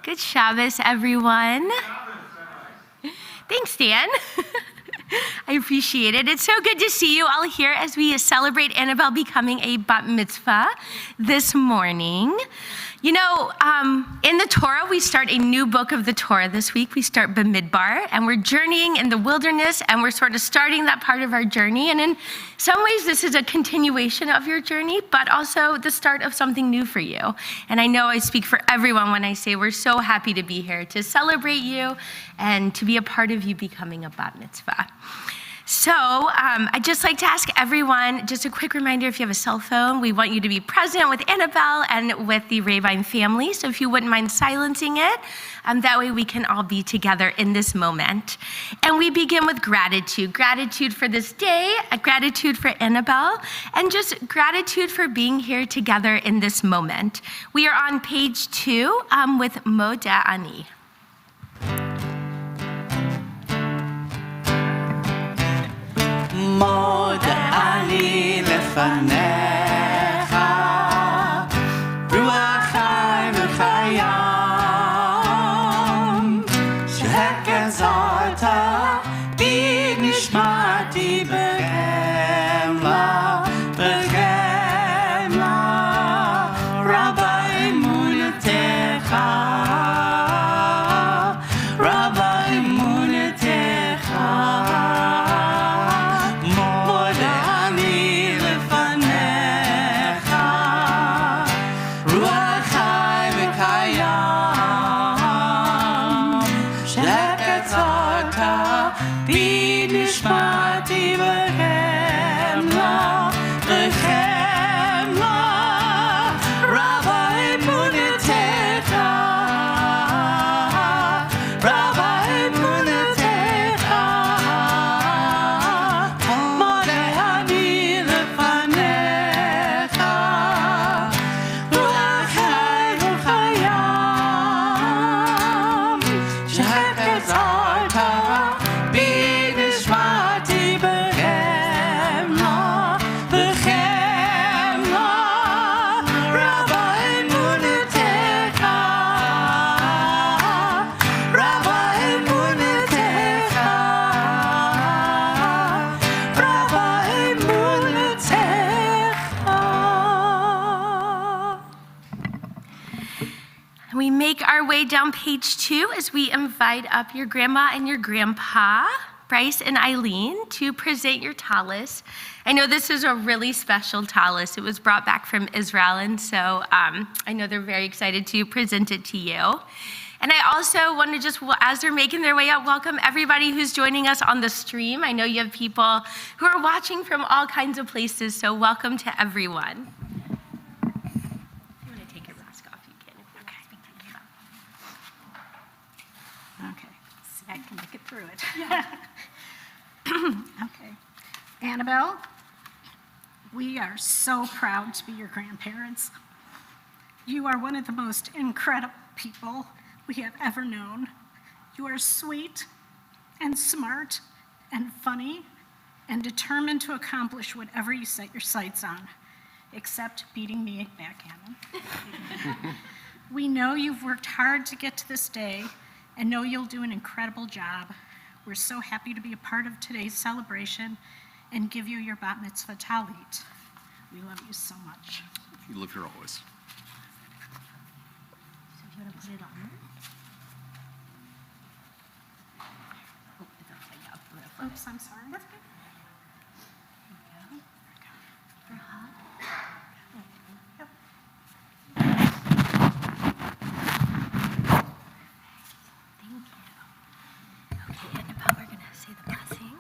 Good Shabbos, everyone. Thanks, Dan. I appreciate it. It's so good to see you all here as we celebrate Annabelle becoming a Bat Mitzvah this morning. You know, in the Torah, we start a new book of the Torah this week. We start Bamidbar, and we're journeying in the wilderness, and we're sort of starting that part of our journey. And in some ways, this is a continuation of your journey, but also the start of something new for you. And I know I speak for everyone when I say we're so happy to be here to celebrate you and to be a part of you becoming a Bat Mitzvah. So I'd just like to ask everyone, just a quick reminder, if you have a cell phone, we want you to be present with Annabelle and with the Rehbein family. So if you wouldn't mind silencing it, that way we can all be together in this moment. And we begin with gratitude. Gratitude for this day, gratitude for Annabelle, and just gratitude for being here together in this moment. We are on page 2 with Moda Ani. מודה אני לפניך, רוח חי וחיים, שהגזרת בי נשמתי בחמלה, בחמלה, רבה אמונתך, רבה אמונתך. Shabbat. make our way down page 2 as we invite up your grandma and your grandpa, Bryce and Eileen, to present your tallis. I know this is a really special tallis. It was brought back from Israel, and so I know they're very excited to present it to you. And I also want to just, as they're making their way up, welcome everybody who's joining us on the stream. I know you have people who are watching from all kinds of places, so welcome to everyone. I can make it through it. Yeah. Okay. Annabelle, we are so proud to be your grandparents. You are one of the most incredible people we have ever known. You are sweet and smart and funny and determined to accomplish whatever you set your sights on, except beating me at backgammon. We know you've worked hard to get to this day and know you'll do an incredible job. We're so happy to be a part of today's celebration and give you your Bat Mitzvah talit. We love you so much. You live here always. So do you want to put it on? Oh, it's upside down. Oops, I'm sorry. That's good. There you go. For a hug. Yep. Thank you. Okay, Annabelle, we're going to say the blessing.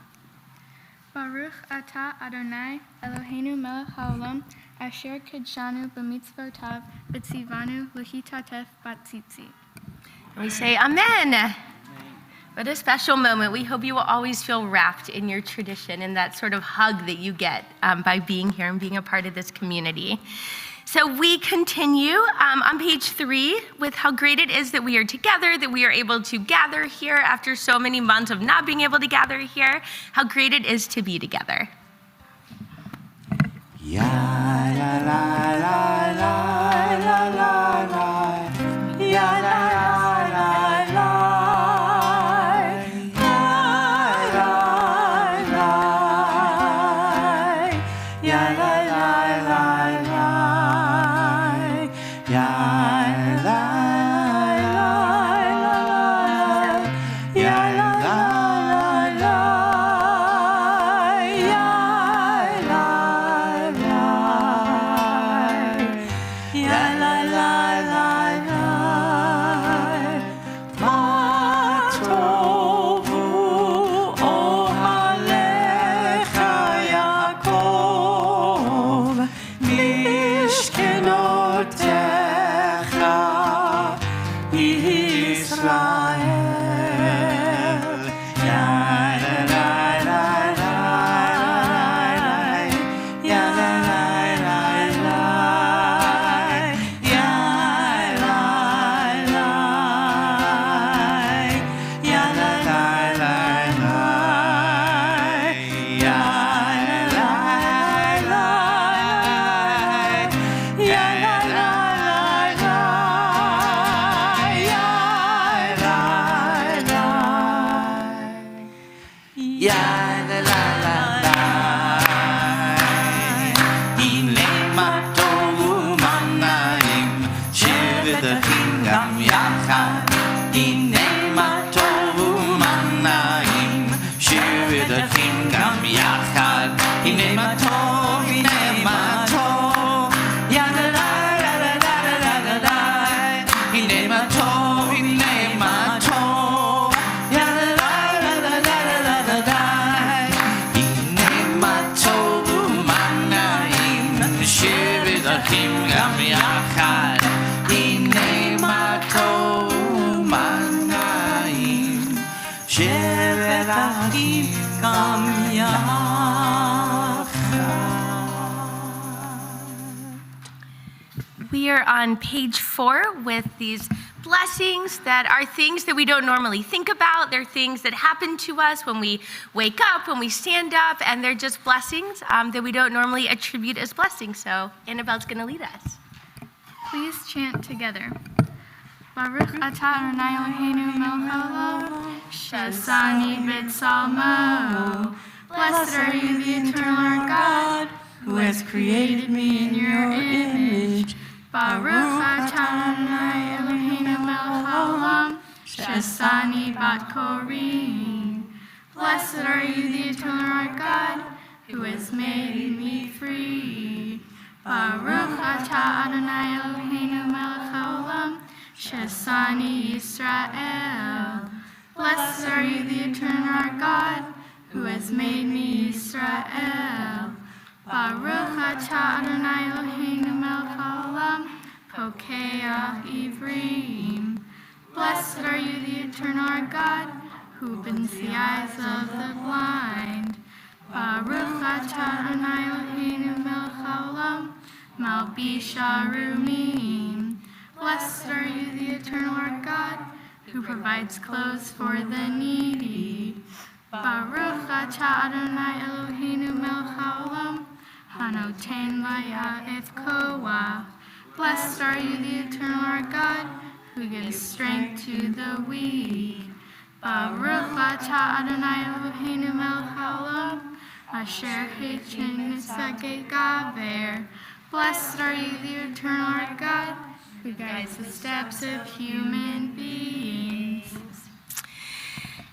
Baruch atah Adonai Eloheinu melech haolam asher kidshanu b'mitzvotav v'tzivanu l'hitatef batzitzi. And we say amen. What a special moment. We hope you will always feel wrapped in your tradition and that sort of hug that you get by being here and being a part of this community. So we continue on page 3 with how great it is that we are together, that we are able to gather here after so many months of not being able to gather here, how great it is to be together. Ya la la la la la la la, ya la la la la. We are on page 4 with these blessings that are things that we don't normally think about. They're things that happen to us when we wake up, when we stand up, and they're just blessings that we don't normally attribute as blessings. So Annabelle's going to lead us. Please chant together. Baruch atah Adonai Eloheinu melech haolam shesani b'tzalmo. Blessed are you, the eternal Lord God, who has created me in your image. Baruch atah Adonai Eloheinu melech haolam, she'asani bat korim. Blessed are you, the eternal our God, who has made me free. Baruch atah Adonai Eloheinu melech haolam, she'asani Yisrael. Blessed are you, the eternal our God, who has made me Israel. Baruch atah Adonai Eloheinu melech haolam, pokei ivrim. Blessed are you, the eternal our God, who opens the eyes of the blind. Baruch atah Adonai Eloheinu melech haolam, malbish arumim. Blessed are you, the eternal our God, who provides clothes for the needy. Baruch atah Adonai Eloheinu melech haolam, hanoten la'ya'ef koach. Blessed are you, the eternal our God, who gives strength to the weak. Baruch atah Adonai Eloheinu melech haolam, asher hechin nisagei gaver. Blessed are you, the eternal our God, who guides the steps of human beings.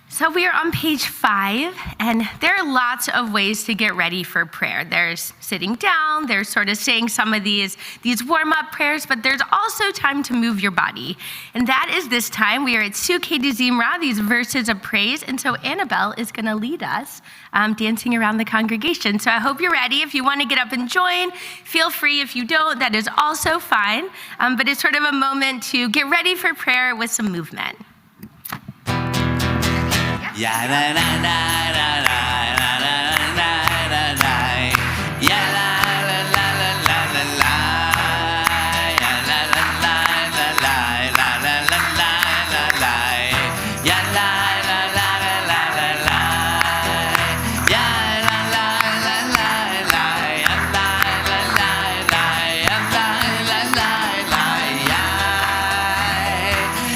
So we are on page 5, and there are lots of ways to get ready for prayer. There's sitting down, there's sort of saying some of these warm-up prayers, but there's also time to move your body. And that is this time. We are at Sukkei de Zimra, these verses of praise, and so Annabelle is going to lead us dancing around the congregation. So I hope you're ready. If you want to get up and join, feel free. If you don't, that is also fine. But it's sort of a moment to get ready for prayer with some movement. Ya la la la la la la la la la la. Ya la la la la la la la. Ya la la la la la la la la la la. Ya la la la la la la la. Ya la la la la la. Ya la la la la. Ya la la la la. Ya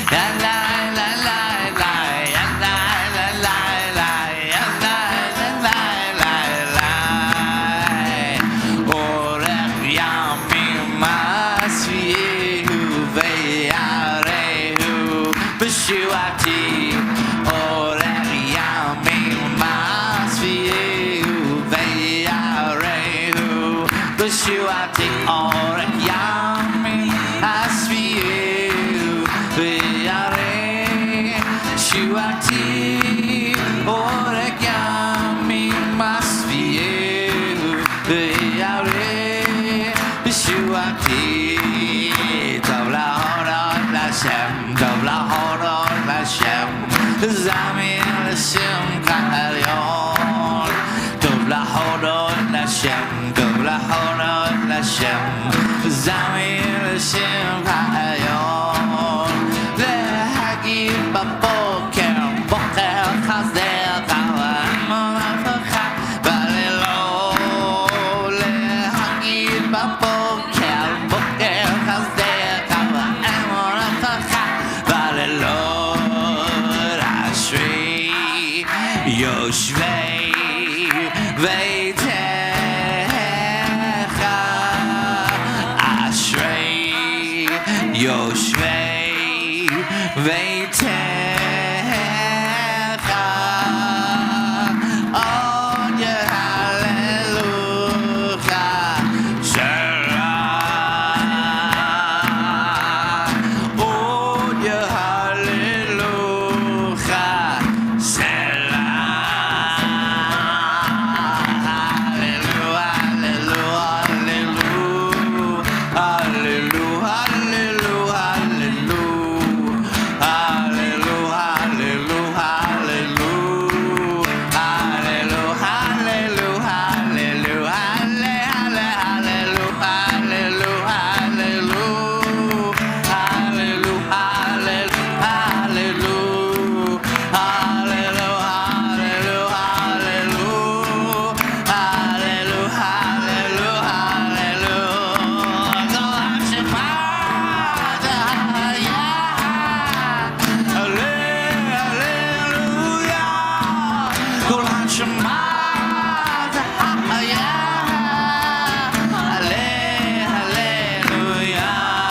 la la la la. Hallelujah.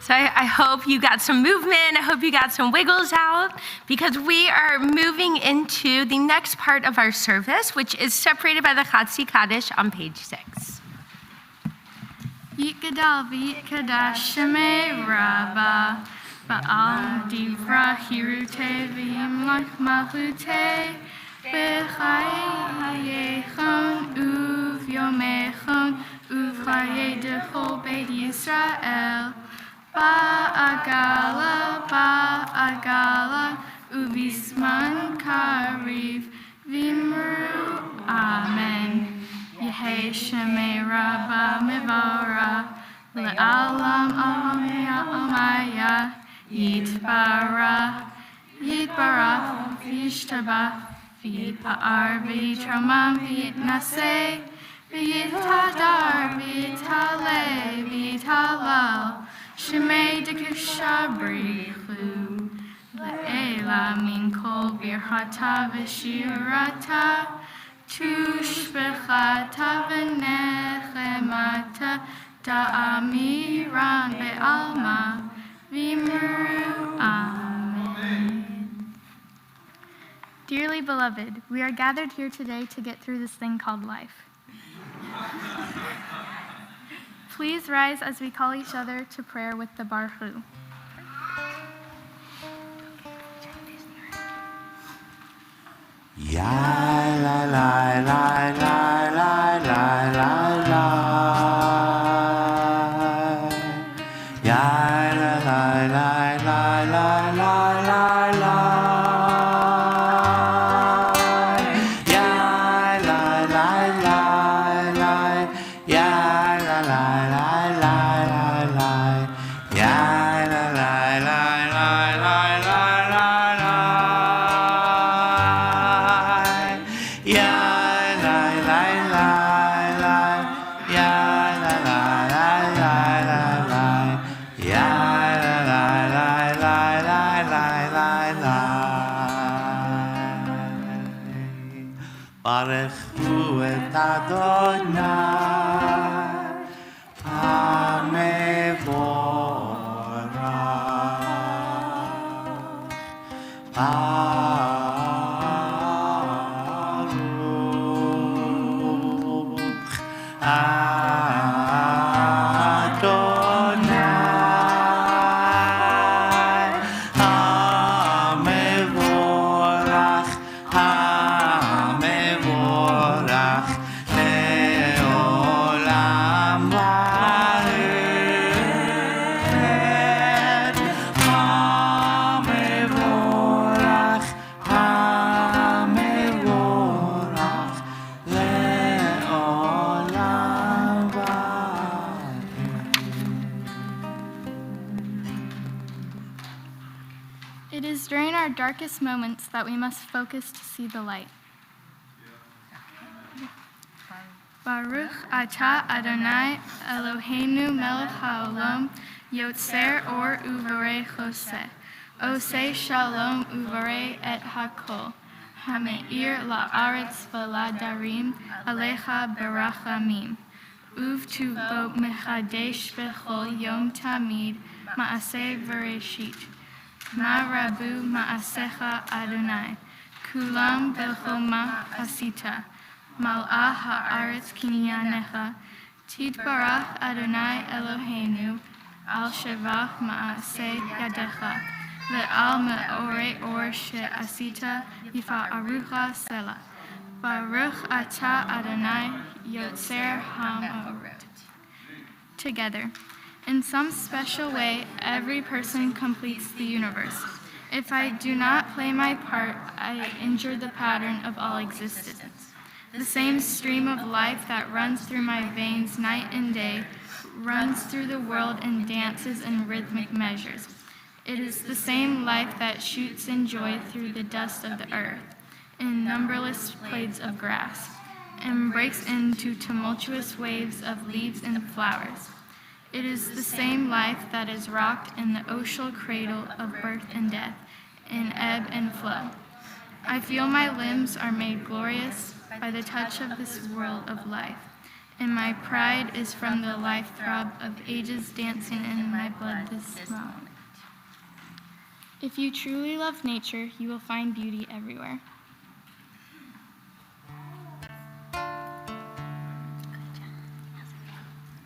So I hope you got some movement. I hope you got some wiggles out, because we are moving into the next part of our service, which is separated by the Chatzi Kaddish on page 6. Yitgadal v'yitkadash shemei Rabba ba'al divra hirute v'yimlach malchute b'chayechon uvyomechon uv'chayei dechol beit Yisrael ba'agala uvisman kariv v'imru amen. Yehei Shemei Rabba Mivara Le'alam Amaya Yitbarach V'yishtabach V'yitpa'ar V'yitramam V'yitnaseh V'yitadar V'yitaleh V'yitalal Shemei Dekusha Brichu Le'ela Min Kol Birchata V'shirata Tushbechata v'nechemata da'amiran be'alma v'imru. Amen. Dearly beloved, we are gathered here today to get through this thing called life. Please rise as we call each other to prayer with the Baruch. Ya la la la la la la la la. Ya la la la la la la la la. Ya la la la la. Ya la la la la la la. Ya la la la la la la la. Baruchu et Adonai HaMevorach Baruch Adonai HaMevorach HaMevorach Le'olam va'ed HaMevorach HaMevorach Le'olam va'ed. It is during our darkest moments that we must focus to see the light. Baruch atah Adonai Eloheinu melech haolam yotzer or uvarei choseh oseh shalom uvarei et hakol hameir la'aretz v'ladarim alecha berachamim uvtu bo mechadesh bechol yom tamid ma'aseh v'reshit ma'rabu ma'asecha Adonai kulam bechoma asita Mal'ah ha'aretz kinyanecha, titbarach Adonai Eloheinu, al shevach ma'aseh yadecha, ve'al me'orei or she'asita yifa'arucha selah. Baruch atah Adonai yotzer ha'ma'orot. Together. In some special way, every person completes the universe. If I do not play my part, I injure the pattern of all existence. The same stream of life that runs through my veins night and day runs through the world and dances in rhythmic measures. It is the same life that shoots in joy through the dust of the earth, in numberless blades of grass, and breaks into tumultuous waves of leaves and flowers. It is the same life that is rocked in the ocean cradle of birth and death, in ebb and flow. I feel my limbs are made glorious by the touch of this world of life. and my pride is from the life throb of ages dancing in my blood this moment. If you truly love nature, you will find beauty everywhere.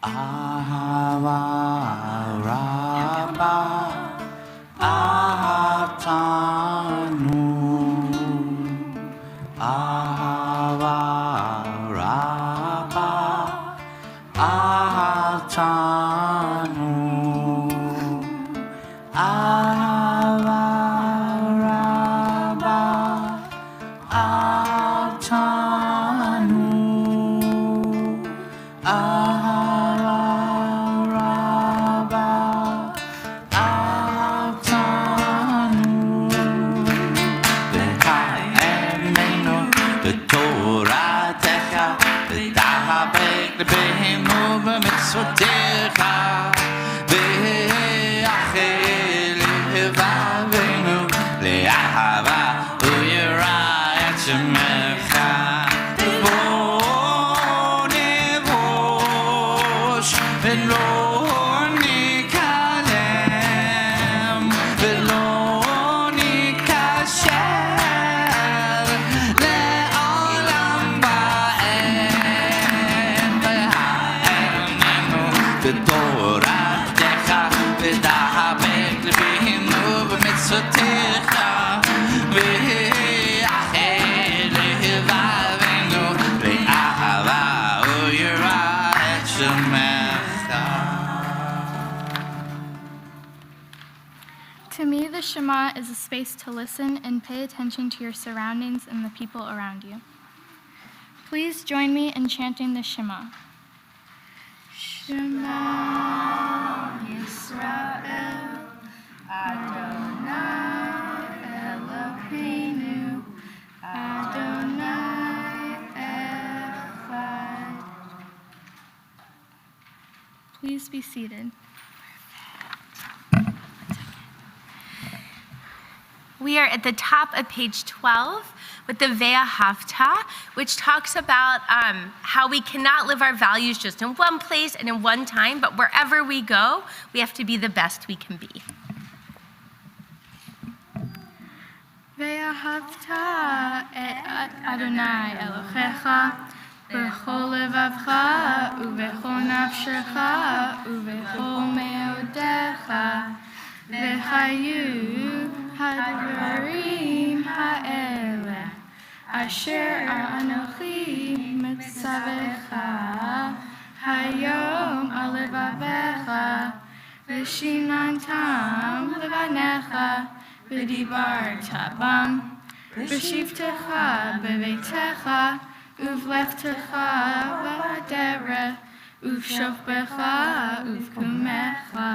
Ahava Rabba Ahatanu Ahava Rabba Ahatanu Ahava Rabba Ahatanu To me, the Shema is a space to listen and pay attention to your surroundings and the people around you. Please join me in chanting the Shema. Shema Yisrael, Adonai Eloheinu, Adonai Echad. Please be seated. We are at the top of page 12 with the Ve'ahavta, which talks about how we cannot live our values just in one place and in one time, but wherever we go, we have to be the best we can be. Ve'ahavta et Adonai Elohecha b'chol levavcha u'b'chol nafshecha u'b'chol me'odecha v'chayu hadvarim ha'eleh asher anochi mitzavecha hayom al levavecha v'shinantam levanecha v'dibarta bam v'shivtecha b'veitecha uvleftecha v'aderech uvshofbecha uvkumecha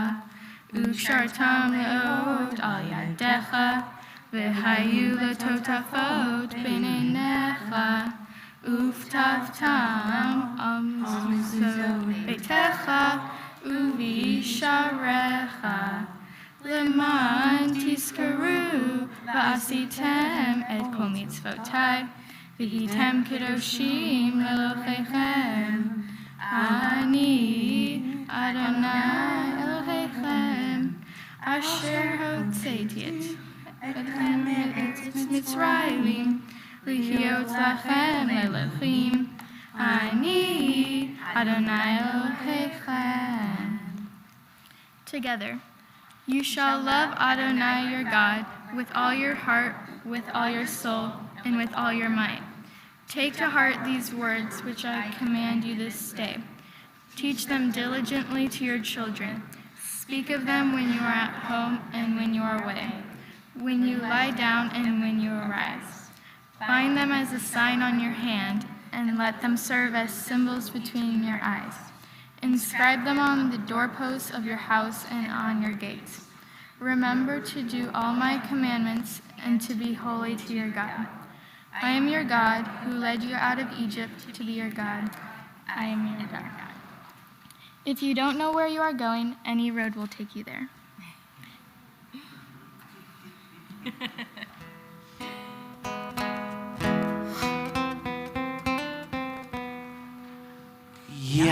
Ushartam le'od al yadecha, v'hayu letotafot b'neinecha, uftavtam al mizuzot beitecha, uvisharecha, leman tiskaru, v'asitem et kol mitzvotai, v'hitem kedoshim le'lochechem, ani Adonai Elohechem, asher hotzeiti etchem me'eretz Mitzrayim, lihiot lachem Elohim, ani Adonai Elohechem. Together, you shall love Adonai your God with all your heart, with all your soul, and with all your might. Take to heart these words which I command you this day. Teach them diligently to your children. Speak of them when you are at home and when you are away, when you lie down and when you arise. Bind them as a sign on your hand, and let them serve as symbols between your eyes. Inscribe them on the doorposts of your house and on your gates. Remember to do all my commandments and to be holy to your God. I am your God who led you out of Egypt to be your God. I am your God. If you don't know where you are going, any road will take you there. Mi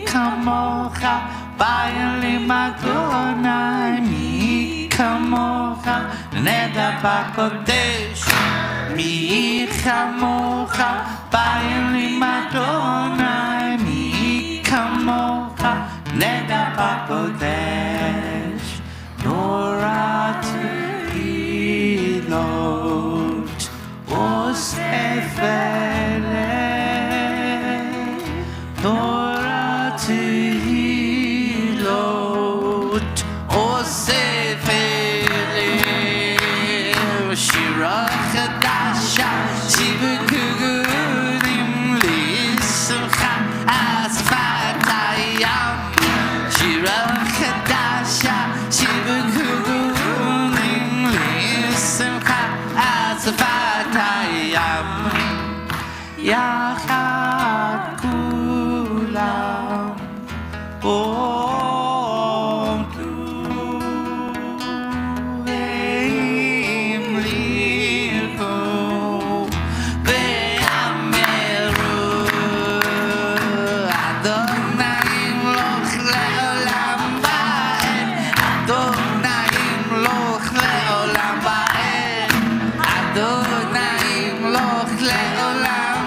kamocha bayali madonai mi kamocha neda bakodesh mi kamocha bayali madonai mi kamocha neda bakodesh Norat ilot osefele Torah Tehilot Osefele Shira Chadasha Shiva Kugulim Lissimcha Asfatayam Shira Chadasha Shiva Kugulim Lissimcha Asfatayam Yachad Kulam Om Tuveim Lichu Ve'ameru Adonai Loch Le'olam Ba'ed Adonai Loch Le'olam Ba'ed Adonai Loch Le'olam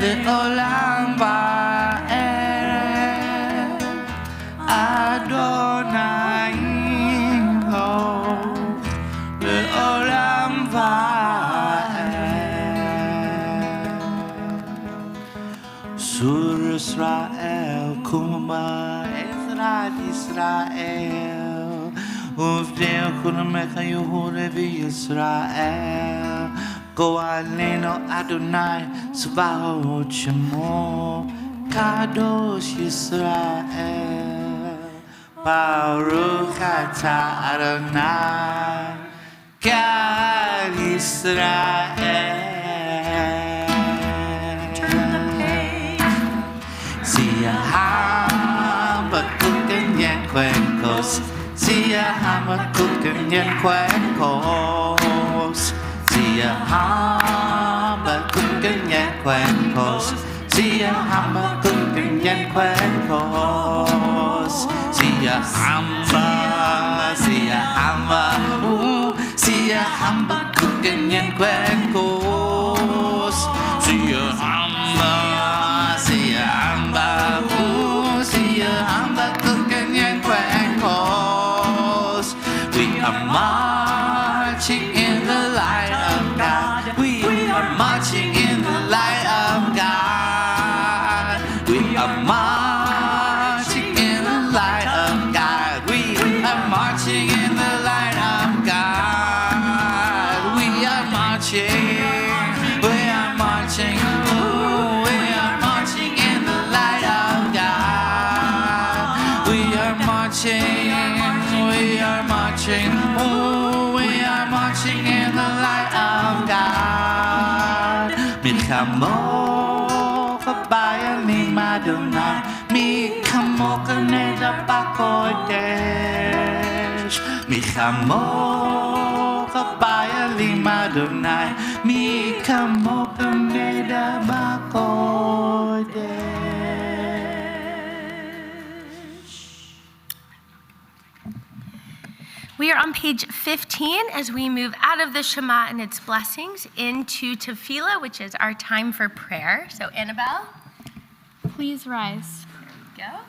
Le'olam ba'ed Adonai Loch Le'olam ba'ed Sur Israel Kuma Ezrat Israel Uvdei Kunamecha Yehuda v'Yisrael Go Aleinu Adonai Tzvaot Shemo Kadosh Yisrael Baruch Atah Adonai Kal Yisrael Siyah Bakuten Yen Kwenkos Siyah Bakuten Yen Kwenkos Hamba kukenyan kwenkos Sia hamba kukenyan kwenkos Sia hamba kukenyan kwenkos Sia hamba kukenyan kwenkos We are marching in the light of God. We are marching in the light of God. We are marching in the light of God. We are marching in the light of God. We are marching. We are marching. Ooh, we are marching in the light of God. We are marching. We are marching. Ooh, we are marching in the light of God. Milchamocha bayalim Adonai, milchamocha neda bakodesh. Milchamocha bayalim Adonai, milchamocha neda bakodesh. We are on page 15 as we move out of the Shema and its blessings into Tefillah, which is our time for prayer. So, Annabelle, Please rise. there we go.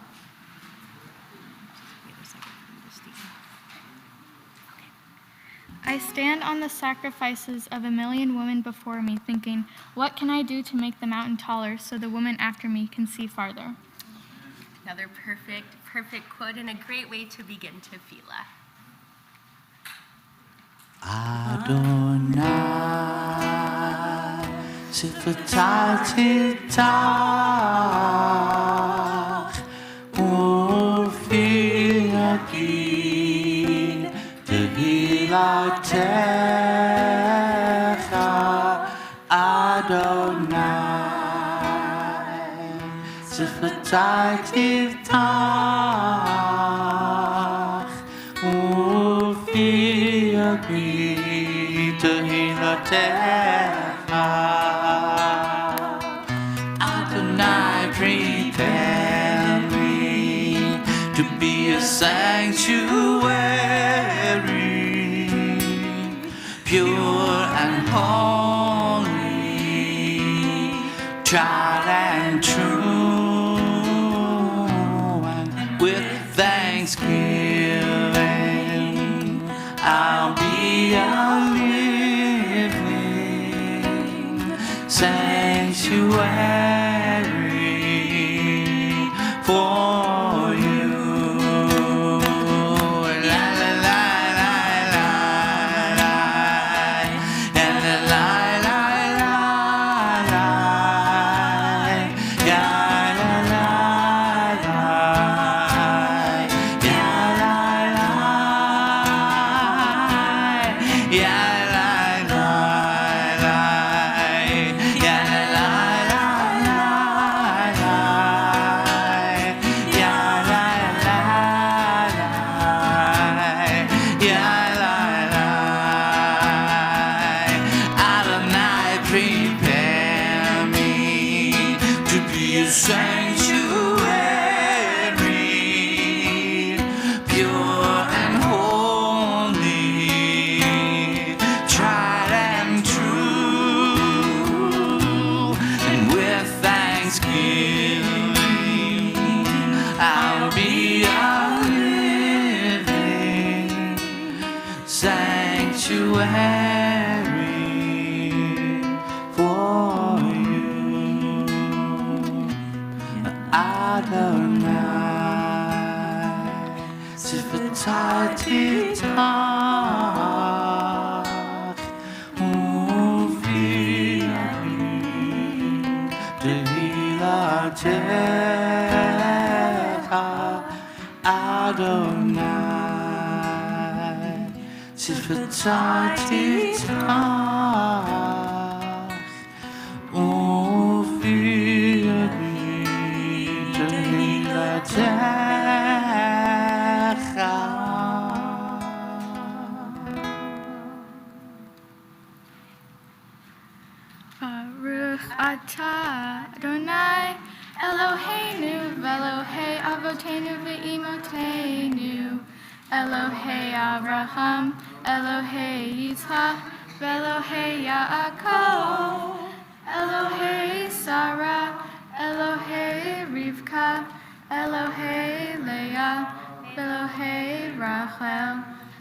I stand on the sacrifices of 1,000,000 women before me, thinking, what can I do to make the mountain taller so the women after me can see farther? Another perfect quote and a great way to begin Tefillah. Adonai, Sifatah Titah, tehillatcha Adonai Siftai tiftach Ufi tehillatcha Adonai prepare me to be a sanctuary, pure and holy, tried and true, and with thanksgiving I'll be a living sanctuary for you. Sanctuary, pure and holy, tried and true, and with thanksgiving I'll be a living sanctuary for you. Adonai, Siftai tiftach, Ufi tehillatcha Adonai, Siftai tiftach, Ufi Baruch atah Adonai Eloheinu v'Elohei Avotenu v'Imotenu Elohei Abraham Elohei Yitzhak v'Elohei Yaakov Elohei Sarah Elohei Rivka Elohei Leah Elohei Rachel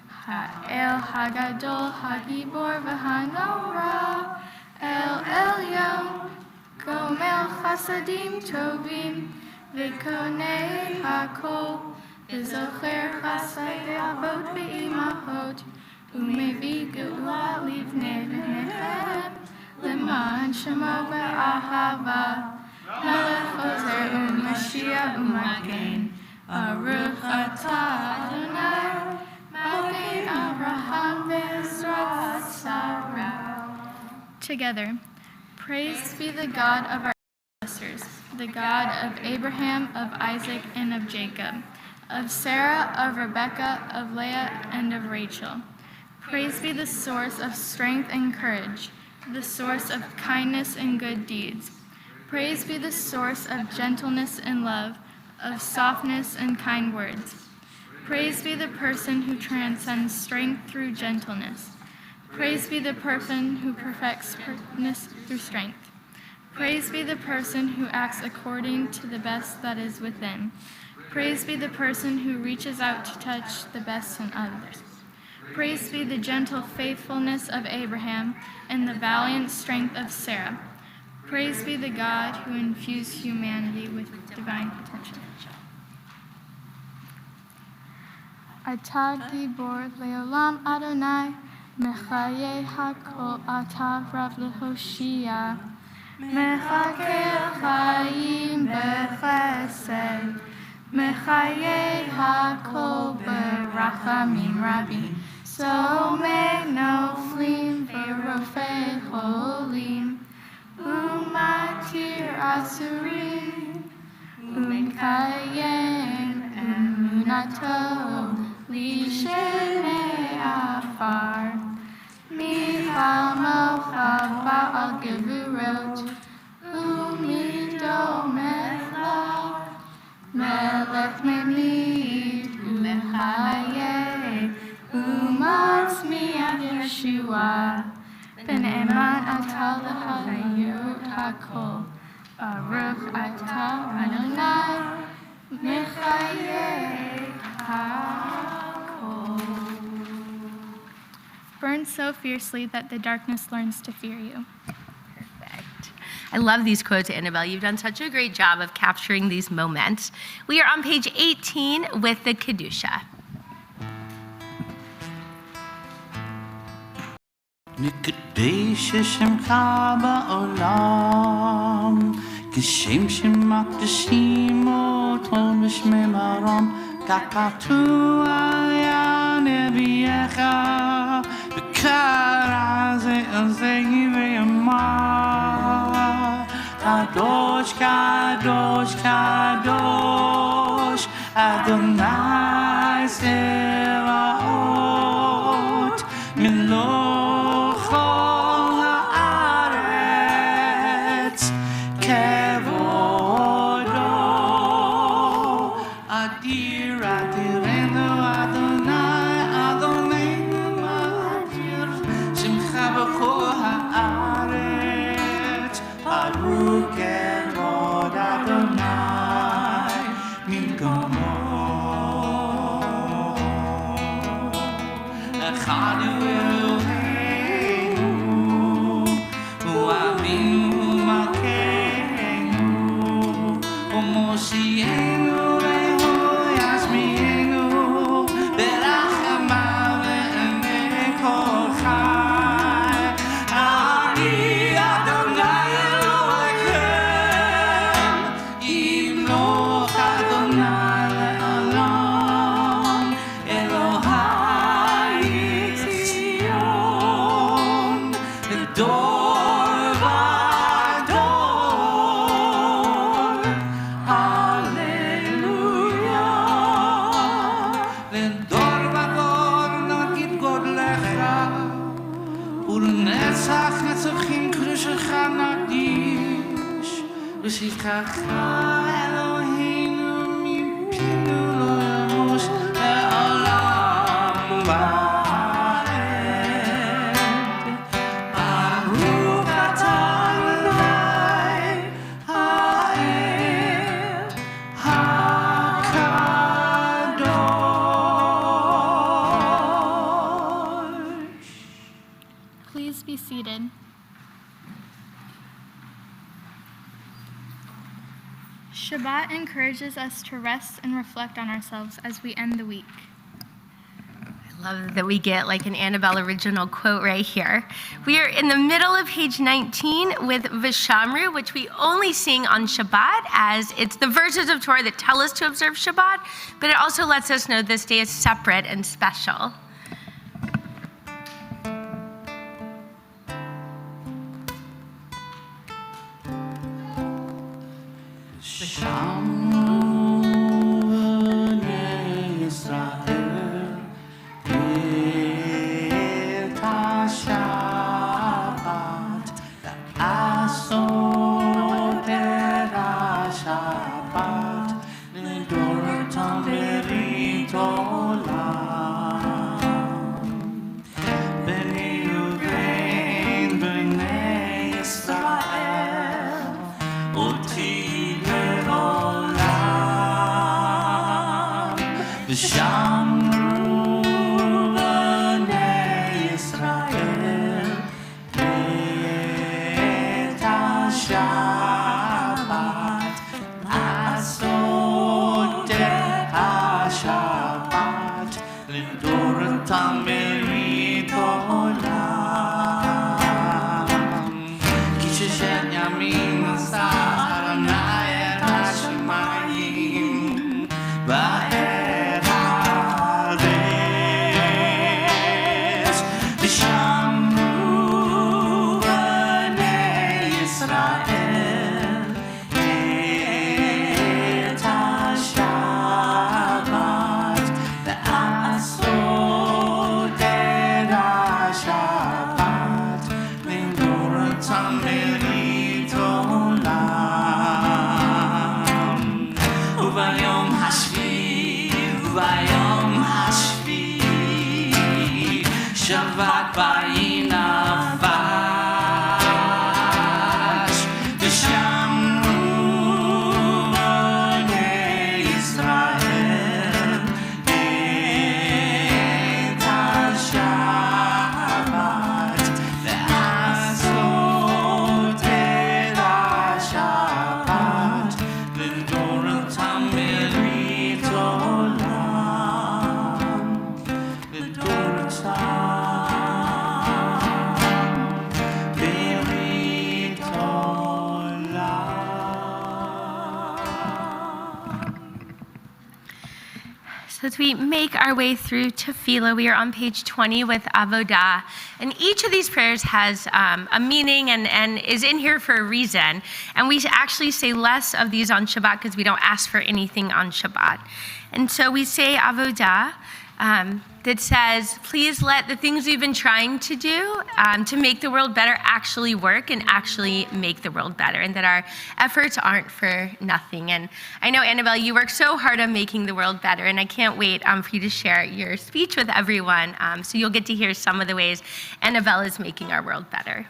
Ha'el Hagadol Hagibor v'Hanora El Elyon Gomel Chasadim Tovim V'Konei Hakol V'Zocher Chasdei Avot V'Imahot U'Mevi Geula Livnei V'Nechem L'man Shemo V'Ahava Melech Ozer U'Mashiach U'Magen Baruch atah Adonai Magen Abraham V'Ezrat Sarah. Together, praise be the God of our ancestors, the God of Abraham, of Isaac, and of Jacob, of Sarah, of Rebekah, of Leah, and of Rachel. Praise be the source of strength and courage, the source of kindness and good deeds. Praise be the source of gentleness and love, of softness and kind words. Praise be the person who transcends strength through gentleness. Praise be the person who perfects firmness through strength. Praise be the person who acts according to the best that is within. Praise be the person who reaches out to touch the best in others. Praise be the gentle faithfulness of Abraham and the valiant strength of Sarah. Praise be the God who infused humanity with divine potential. Atah Gibor Leolam Adonai Mechaye Hakol Atah Rav Lehoshia Mechaker Chaim Bechesed Mechaye Hakol Berachamim Rabim So may no fleam verofei holim, umatir asurim, umkayem emunato, lishene afar, mihamocha ba'al gevurot, umido melech, melech memid, umechayeh, umatzmi ad Yeshua, b'ne'eman atah l'chayot hakol, baruch atah Adonai, mechayeh hakol. Burn so fiercely that the darkness learns to fear you. Perfect. I love these quotes, Annabelle. You've done such a great job of capturing these moments. We are on page 18 with the Kedusha. נקדש שמך בעולם, כשם שמקדשים אותו בשמי מרום, כך כתוב היה נביאך, וקרא זה אל זה ויאמר, קדוש קדוש קדוש, אדוני צבאות, מלוך כל הארץ, כבודו, אדיר אדירנו אדוני, אדוננו אדיר, שמך בכל הארץ, ברוך כבוד אדוני, ממקומו. אחד הוא אלוהינו, הוא אבינו ומלכנו, הוא מושיענו והוא ישמיענו, ברחמיו לעיני כל חי. אני אדוני אלוהיכם, ימלוך אדוני לעולם, אלוהי ציון, לדור ודור. הללויה. לדור ודור נגיד גודלך, ולנצח נצחים קדושך נקדיש, ושבחך אלוהינו מפינו לא ימוש לעולם ועד. ברוך אתה אדוני האל הקדוש. Please be seated. Shabbat encourages us to rest and reflect on ourselves as we end the week. I love that we get like an Annabelle original quote right here. We are in the middle of page 19 with Vishamru, which we only sing on Shabbat, as it's the verses of Torah that tell us to observe Shabbat, but it also lets us know this day is separate and special. שמעו בני ישראל את השבת, לעשות את השבת, לדורותם ברית עולם. בני ובן בני ישראל, אותי לעולם. ושמרו בני ישראל את השבת, לעשות את השבת, לדורותם ברית עולם. כי ששת ימים עשה אדוני את השמיים ואת הארץ, Shabbat Ba'inavash V'shamru B'nei Yisrael Et HaShabbat Ve'asot et HaShabbat V'doratam berit olam V'doratam berit olam. So as we make our way through Tefillah, we are on page 20 with Avodah. And each of these prayers has a meaning and is in here for a reason. And we actually say less of these on Shabbat because we don't ask for anything on Shabbat. And so we say Avodah that says, please let the things we've been trying to do to make the world better actually work and actually make the world better, and that our efforts aren't for nothing. And I know, Annabelle, you work so hard on making the world better, and I can't wait for you to share your speech with everyone, so you'll get to hear some of the ways Annabelle is making our world better.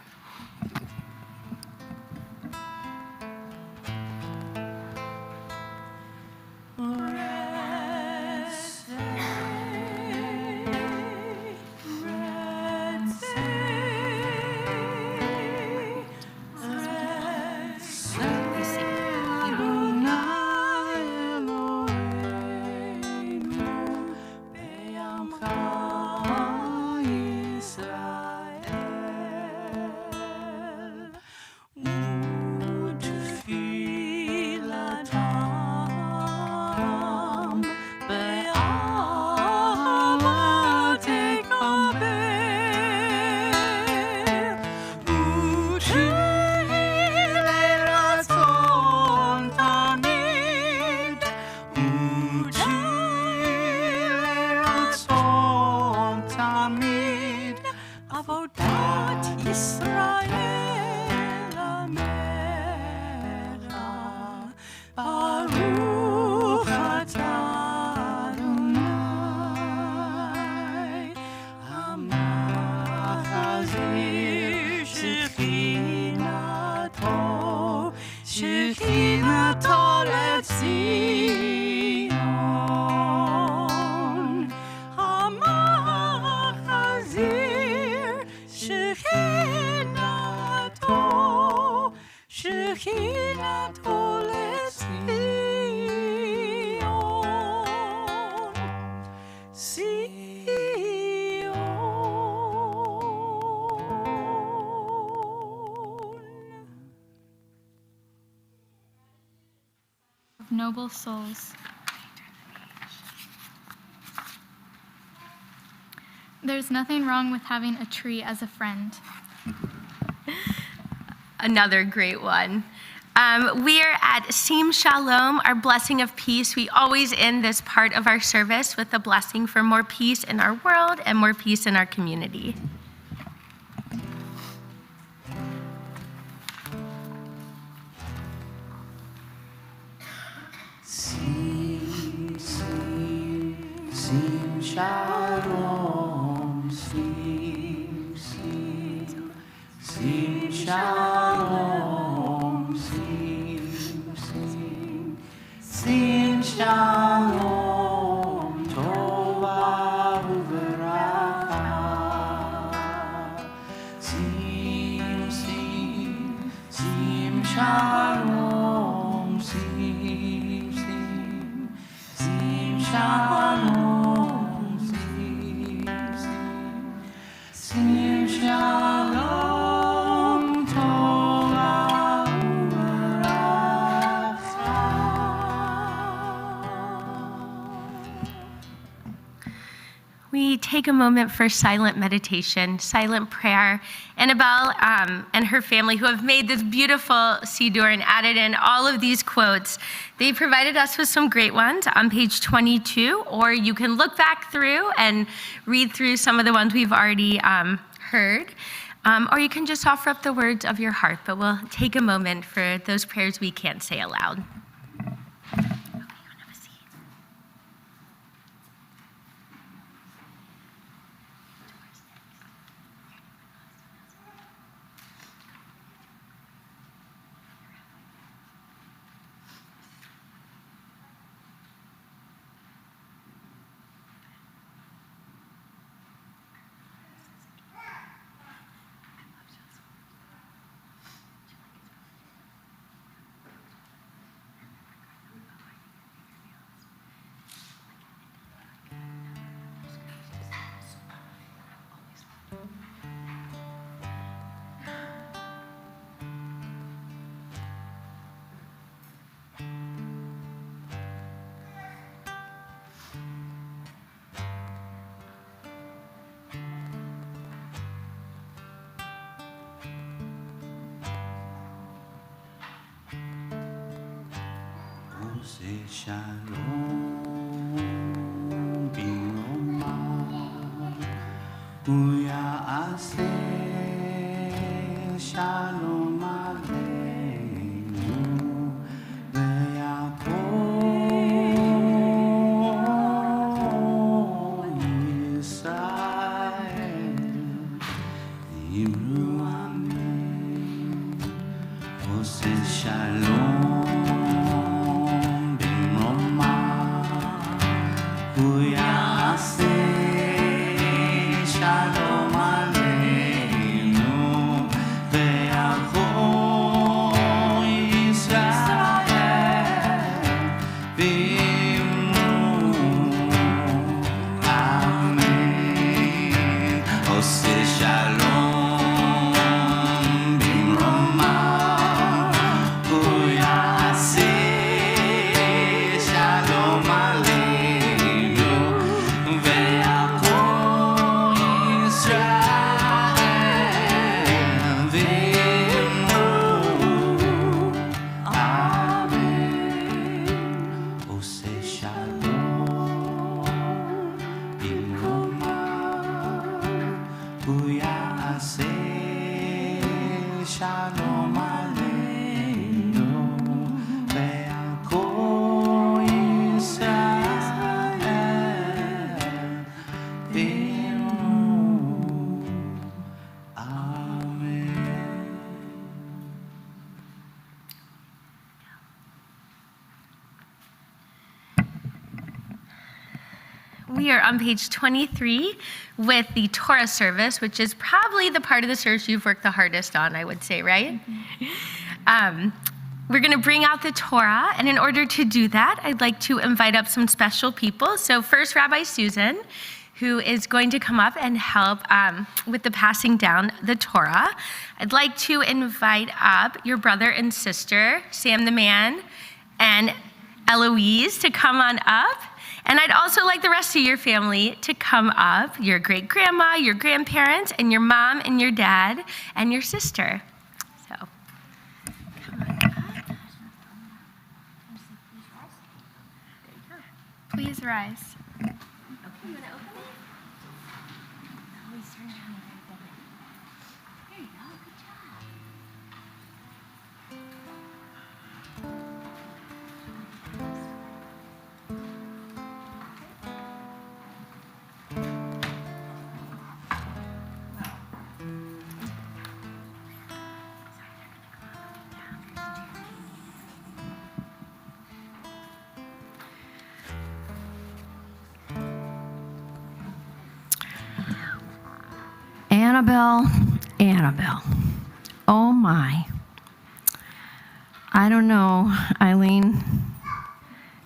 Noble souls. There's nothing wrong with having a tree as a friend. Another great one. We are at Sim Shalom, our blessing of peace. We always end this part of our service with a blessing for more peace in our world and more peace in our community. Sim, sim, sim, shalom, sim, sim, sim, shalom, sim, sim, sim, shalom, tova uveracha, sim, sim, sim, shalom, sim, sim, shalom, sim, sim, shalom, tova uveracha. We take a moment for silent meditation, silent prayer. Annabelle and her family, who have made this beautiful Siddur and added in all of these quotes, they provided us with some great ones on page 22, or you can look back through and read through some of the ones we've already heard, or you can just offer up the words of your heart, but we'll take a moment for those prayers we can't say aloud. עושה שלום במרומיו, הוא יעשה שלום עלינו ויעקב ישראל. אמרו אמן. עושה שלום במרומיו, הוא יעשה שלום עלינו ויעקב ישראל. ואמרו אמן. עושה שלום במרומיו, הוא יעשה שלום עלינו ויעקב ישראל. ואמרו אמן. עושה שלום במרומיו, הוא יעשה שלום עלינו ויעקב ישראל. ואמרו אמן. We are on page 23 with the Torah service, which is probably the part of the service you've worked the hardest on, I would say, right? We're going to bring out the Torah, and in order to do that, I'd like to invite up some special people. So first, Rabbi Susan, who is going to come up and help with the passing down the Torah. I'd like to invite up your brother and sister, Sam the man, and Eloise to come on up. And I'd also like the rest of your family to come up, your great-grandma, your grandparents, and your mom and your dad and your sister. So, come on up. Please rise. Okay, you want to open it? Always turn down the right button. There you go, good job. Annabelle. Oh my. I don't know, Eileen.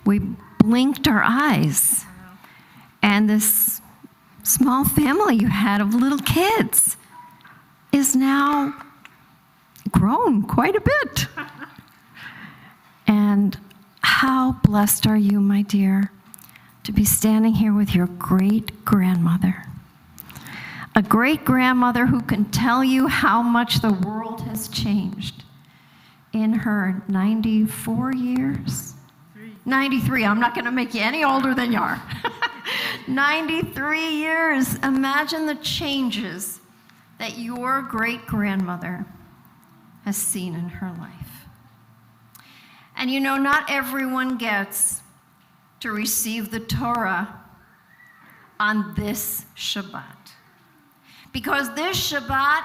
We blinked our eyes, and this small family you had of little kids is now grown quite a bit. And how blessed are you, my dear, to be standing here with your great-grandmother. A great-grandmother who can tell you how much the world has changed in her 94 years. 93, I'm not going to make you any older than you are. 93 years. Imagine the changes that your great-grandmother has seen in her life. And you know, not everyone gets to receive the Torah on this Shabbat. Because this Shabbat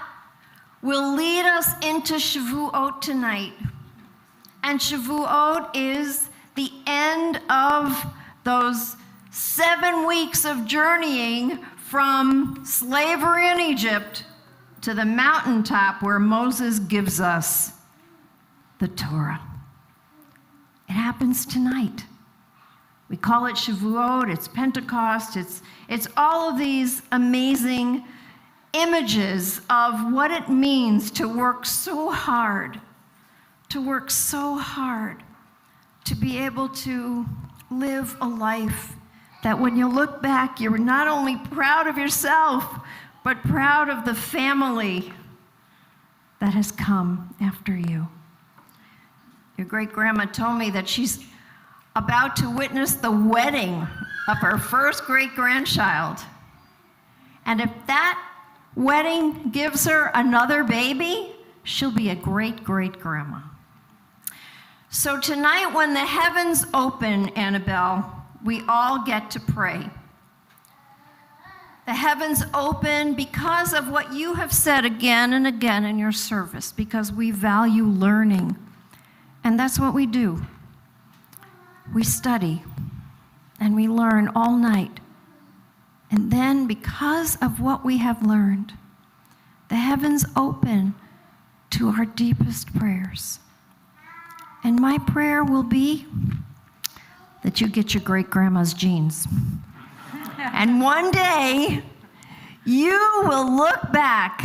will lead us into Shavuot tonight. And Shavuot is the end of those 7 weeks of journeying from slavery in Egypt to the mountaintop where Moses gives us the Torah. It happens tonight. We call it Shavuot, it's Pentecost, it's all of these amazing images of what it means to work so hard, to be able to live a life that when you look back, you're not only proud of yourself, but proud of the family that has come after you. Your great-grandma told me that she's about to witness the wedding of her first great-grandchild. And if that wedding gives her another baby, she'll be a great-great-grandma. So tonight, when the heavens open, Annabelle, we all get to pray. The heavens open because of what you have said again and again in your service, because we value learning. And that's what we do. We study and we learn all night. And then, because of what we have learned, the heavens open to our deepest prayers. And my prayer will be that you get your great-grandma's genes. And one day, you will look back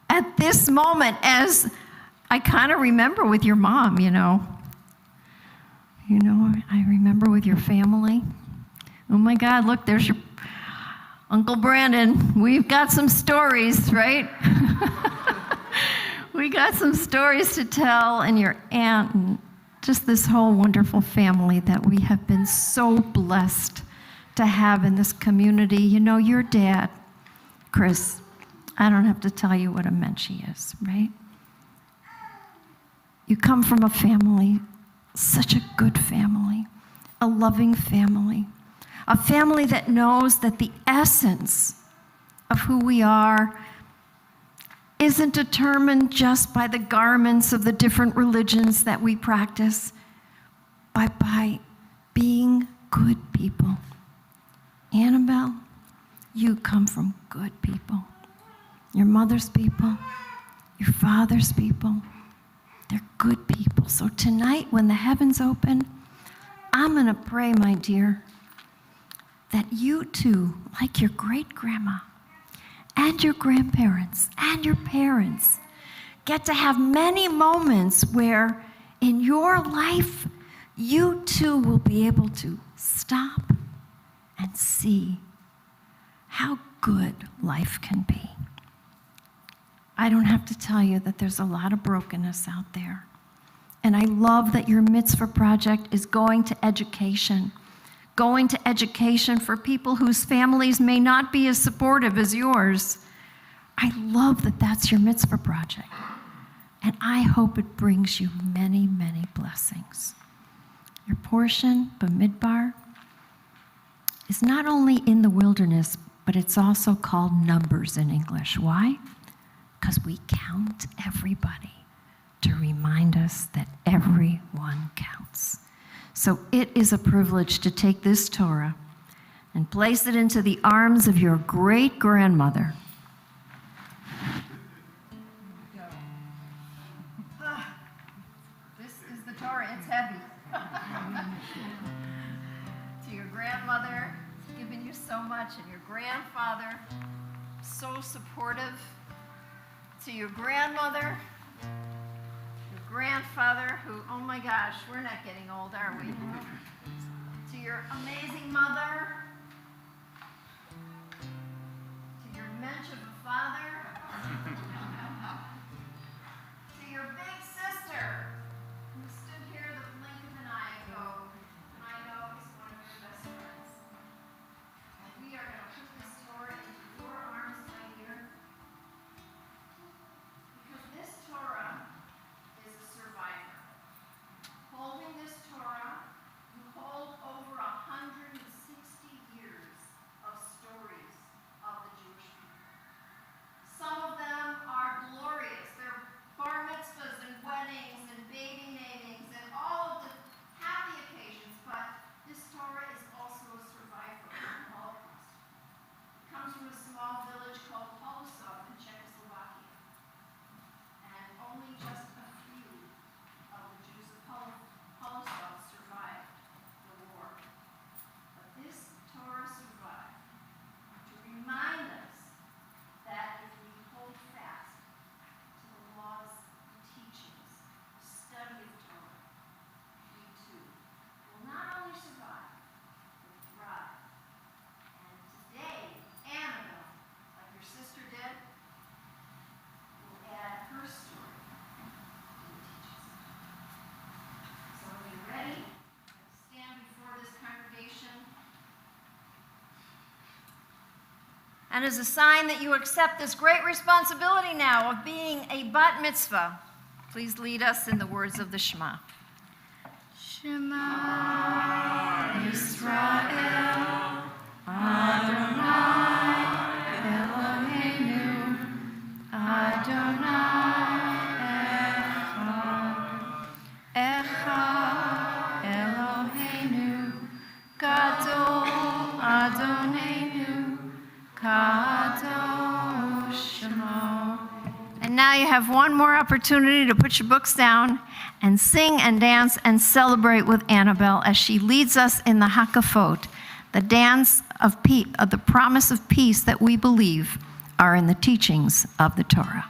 at this moment as I kind of remember with your mom, you know. I remember with your family. Oh my God, look, there's your Uncle Brandon. We've got some stories, right? We got some stories to tell, and your aunt, and just this whole wonderful family that we have been so blessed to have in this community. You know, your dad, Chris, I don't have to tell you what a mensch he is, right? You come from a family, such a good family, a loving family, a family that knows that the essence of who we are isn't determined just by the garments of the different religions that we practice, but by being good people. Annabelle, you come from good people. Your mother's people, your father's people, they're good people. So tonight, when the heavens open, I'm going to pray, my dear, that you too, like your great-grandma and your grandparents and your parents, get to have many moments where in your life, you too will be able to stop and see how good life can be. I don't have to tell you that there's a lot of brokenness out there. And I love that your mitzvah project is going to education for people whose families may not be as supportive as yours. I love that that's your mitzvah project. And I hope it brings you many, many blessings. Your portion, Bamidbar, is not only in the wilderness, but it's also called Numbers in English. Why? Because we count everybody to remind us that everyone counts. So it is a privilege to take this Torah and place it into the arms of your great-grandmother. This is the Torah. It's heavy. To your grandmother, giving you so much, and your grandfather, so supportive. To your grandmother, your grandfather, who, oh my gosh, we're not getting old, are we? To your amazing mother, to your mensch of a father, to your big sister, who stood here the blink of an eye ago, and I know is one of your best friends. And we are going to put this Torah into your arms, my dear. This Torah is a survivor. Holding this Torah, you hold over 160 And as a sign that you accept this great responsibility now of being a Bat Mitzvah, please lead us in the words of the Shema. Shema Yisrael, Adonai Eloheinu, Adonai Echad Eloheinu, Gadol Adonenu, Kadosh Shemo. And now you have one more opportunity to put your books down and sing and dance and celebrate with Annabelle as she leads us in the Hakafot, the dance of peace, of the promise of peace that we believe are in the teachings of the Torah.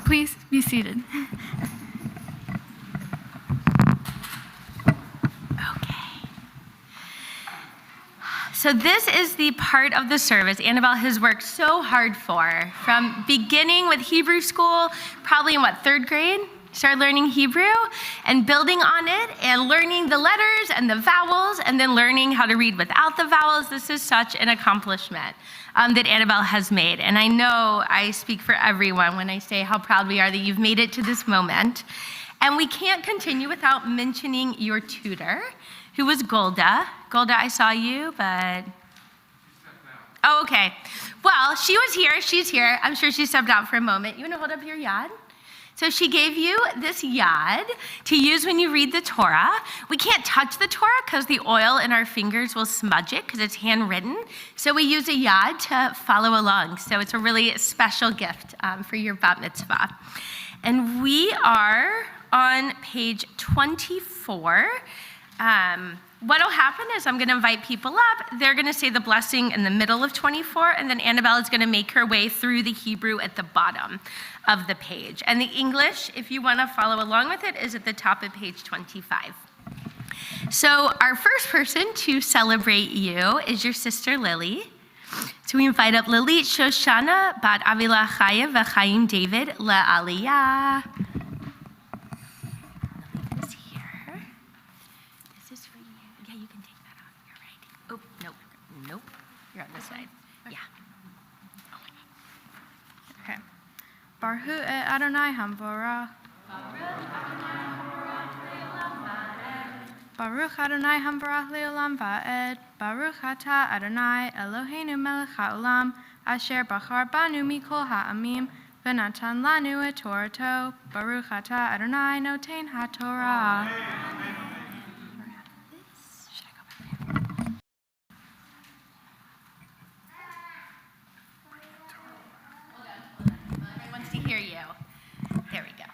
Please be seated. So this is the part of the service Annabelle has worked so hard for, from beginning with Hebrew school, probably in third grade? Started learning Hebrew and building on it and learning the letters and the vowels and then learning how to read without the vowels. This is such an accomplishment that Annabelle has made. And I know I speak for everyone when I say how proud we are that you've made it to this moment. And we can't continue without mentioning your tutor, who was Golda. Golda, I saw you, but... Oh, okay. Well, she was here. She's here. I'm sure she stepped out for a moment. You want to hold up your yad? So she gave you this yad to use when you read the Torah. We can't touch the Torah because the oil in our fingers will smudge it because it's handwritten. So we use a yad to follow along. So it's a really special gift for your Bat Mitzvah. And we are on page 24. What'll happen is I'm going to invite people up. They're going to say the blessing in the middle of 24, and then Annabelle is going to make her way through the Hebrew at the bottom of the page. And the English, if you want to follow along with it, is at the top of page 25. So our first person to celebrate you is your sister Lily. So we invite up Lilit Shoshana, Bat Avila Chaya, V'Chaim David, Le'aliyah. Lilit is here. This is for you. Yeah, you can take that off. You're right. Oh, nope. You're on this side. Yeah. Okay. Baruch et Adonai Hamvorach. Baruch Adonai Hamvorach Leolam Va'ed. Baruch Ata Adonai Eloheinu Melech HaOlam Asher Bachar Banu Mikol Ha'amim V'natan Lanu et Torato. Baruch Ata Adonai Noten HaTorah. Hear you. There we go.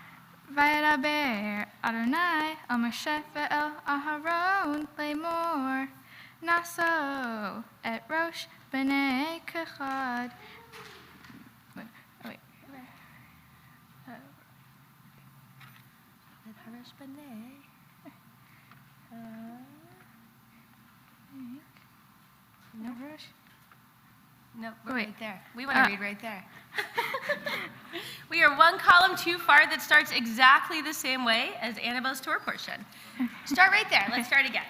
Vayedaber Adonai el Moshe ve'el Aharon lemor naso et rosh b'nei kechad. Wait. No Rosh. No, we're Wait. right there. We want to read right there. We are one column too far that starts exactly the same way as Annabelle's Torah portion. Start right there. Let's start again.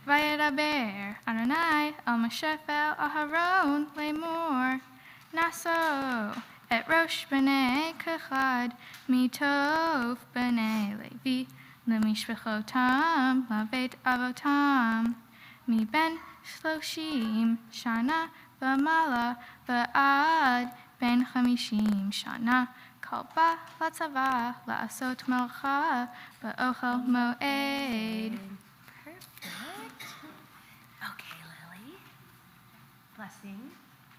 Vayedaber Adonai el Moshe ve'el Aharon lemor naso et rosh b'nei kechad mitov b'nei Levi lemishpachotam lavet avotam mi ben shloshim shana v'mala v'ad ben chamishim shana kalba latzava la'asot melcha ba'ochel moed. Perfect. Okay, Lily. Blessing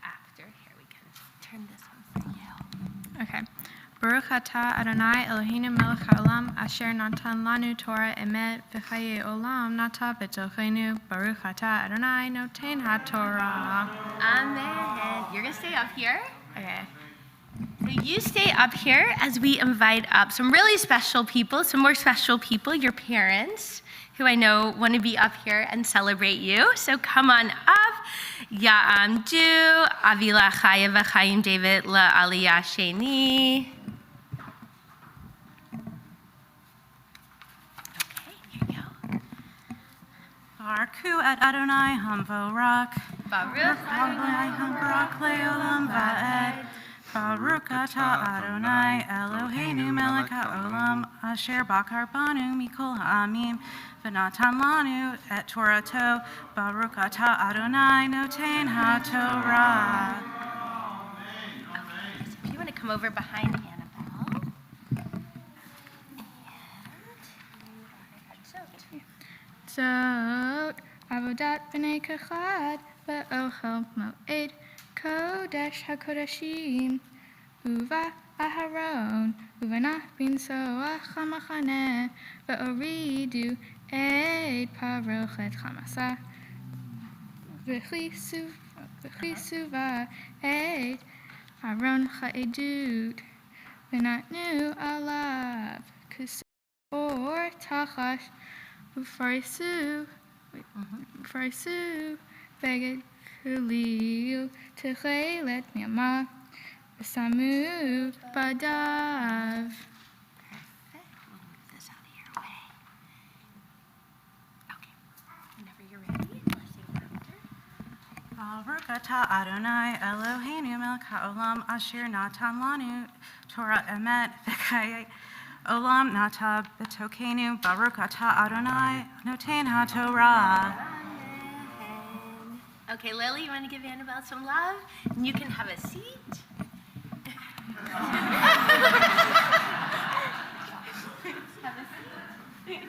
after. Here we can turn this one for you. Okay. Baruch atah Adonai Eloheinu melech haolam asher natan lanu Torah emet v'chaye olam nata b'tochenu. Baruch atah Adonai noten haTorah. Amen. You're going to stay up here. Okay. So you stay up here as we invite up some really special people, some more special people, your parents, who I know want to be up here and celebrate you. So come on up. Ya'amdu, Avila Chaya V'Chaim David La'aliyah Sheni. Okay, here you go. Baruch et Adonai Hamvorach. Baruch Adonai Hamvorach Leolam Va'ed. Baruch Ata Adonai Eloheinu Melech HaOlam Asher Bachar Banu Mikol Ha'amim V'natan Lanu et Torato. Baruch Ata Adonai Noten HaTorah. Okay, so if you want to come over behind Annabelle. Zot avodat b'nei kechad ba'ochel moed kodesh hakodashim uva Aharon uvana bin soach hamachane v'oridu et parochet chamasa v'chlisuva et Aharon cha'edut v'natnu alav kusur or tachash Ufarisu, beged kulil, techelet miyama, v'samu badav. Perfect. We'll move this out of your way. Okay. Whenever you're ready, blessing after. Baruch Ata Adonai Eloheinu Melech HaOlam Asher Natan Lanu Torah Emet V'Chaye Olam Nata B'Tokeinu. Baruch Ata Adonai Noten HaTorah. Okay, Lily, you want to give Annabelle some love? And you can have a seat. Have a seat.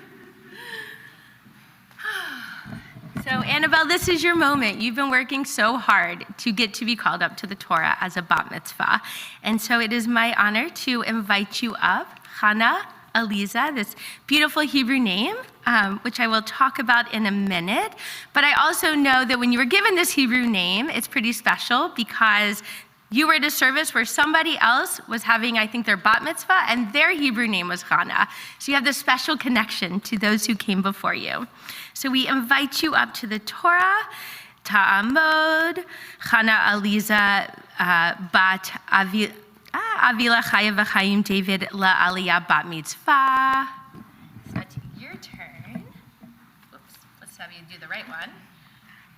So, Annabelle, this is your moment. You've been working so hard to get to be called up to the Torah as a Bat Mitzvah. And so it is my honor to invite you up, Hannah Aliza, this beautiful Hebrew name, which I will talk about in a minute. But I also know that when you were given this Hebrew name, it's pretty special because you were at a service where somebody else was having, I think, their bat mitzvah, and their Hebrew name was Hannah. So you have this special connection to those who came before you. So we invite you up to the Torah. Ta'amod, Chana Aliza Bat Avila Chaya V'Chaim David La Aliyah Bat Mitzvah. It's not your turn. Oops, let's have you do the right one.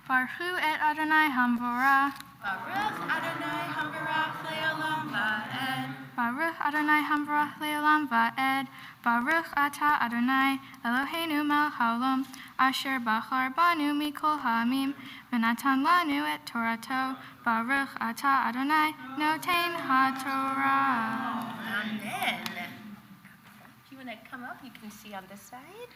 Baruch et Adonai Hamvorah. Baruch Adonai Hamvarach Le'olam Va'ed. Baruch Adonai Hamvorah Le'olam Va'ed. Baruch Ata Adonai Eloheinu Melech Haolam Asher Bachar Banu Mikol Ha'amim V'natan Lanu et Torato. Baruch Ata Adonai Noten HaTorah. Amen. If you want to come up, you can see on this side.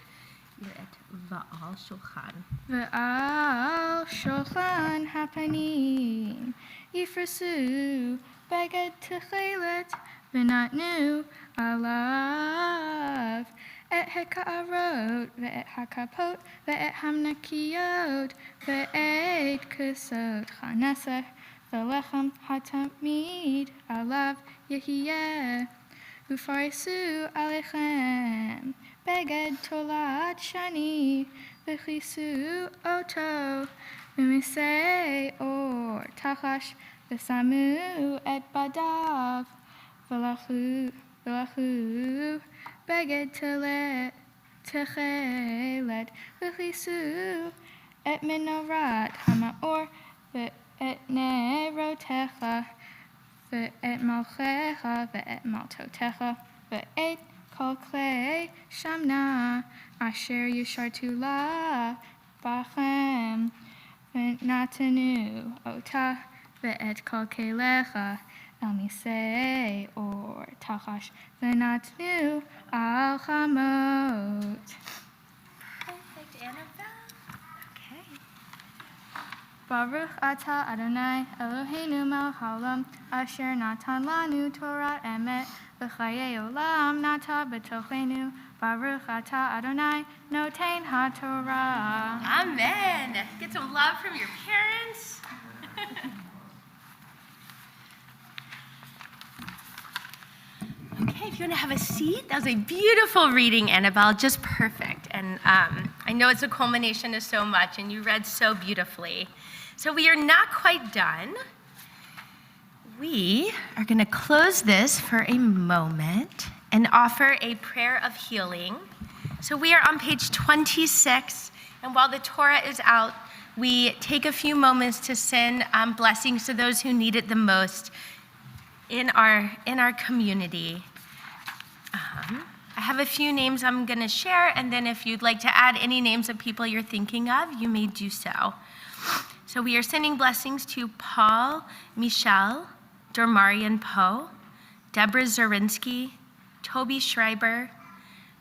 You're at Va'al Shulchan. V'al Shulchan HaPanim Yifrasu Beged Techelet V'natnu Alav Et Heka'arot Ve'et Hakapot Ve'et Hamnakiyot Ve'et Kusot Chanesech V'lechem HaTamid Alav Yehiyeh Ufarisu Alechem Beged Tolat Shani V'chisu Oto V'misei Or Tachash V'samu Et Badav V'lachu Beged Techelet V'chisu Et Menorat Hamaor Ve'et Nerotecha Ve'et Malchecha Ve'et Maltotecha Ve'et Kol Klei Shamna Asher Yishartu La Bachem Ve'natenu Ota Ve'et Kol Kelecha El Misei Or Tachash Ve'natenu Al Chamot. Perfect, Annabelle. Okay. Baruch Ata Adonai Eloheinu Melech Haolam Asher Natan Lanu Torah Emet V'chayei Olam Nata B'tochenu Baruch Ata Adonai Noten HaTorah. Amen. Get some love from your parents. Okay, if you want to have a seat, that was a beautiful reading, Annabelle, just perfect. And I know it's a culmination of so much, and you read so beautifully. So we are not quite done. We are going to close this for a moment and offer a prayer of healing. So we are on page 26, and while the Torah is out, we take a few moments to send blessings to those who need it the most in our community. I have a few names I'm going to share, and then if you'd like to add any names of people you're thinking of, you may do so. So we are sending blessings to Paul, Michelle, Dormarian Poe, Deborah Zarinsky, Toby Schreiber,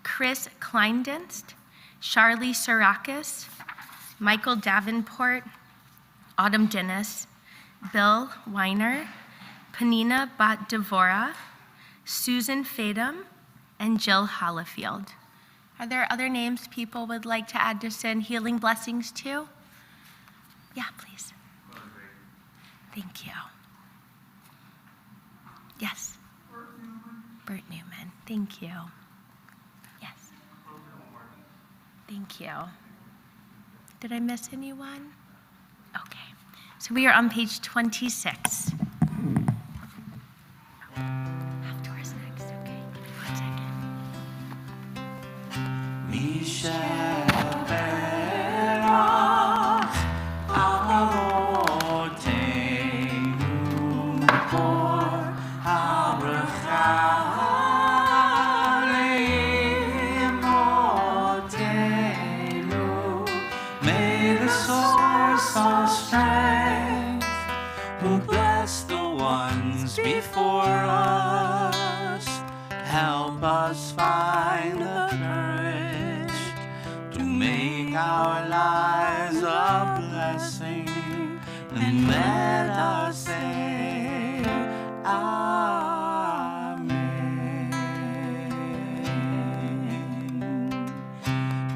Chris Kleindienst, Charlie Sarakis, Michael Davenport, Autumn Dennis, Bill Weiner, Panina Bat Devora, Susan Fadum, and Jill Hollifield. Are there other names people would like to add to send healing blessings to? Yeah, please. Thank you. Yes. Bert Newman. Thank you. Yes. Thank you. Did I miss anyone? Okay. So we are on page 26. Outdoors next, okay. 1 second. Misha. Before us, help us find the courage to make our lives a blessing, and let us say Amen.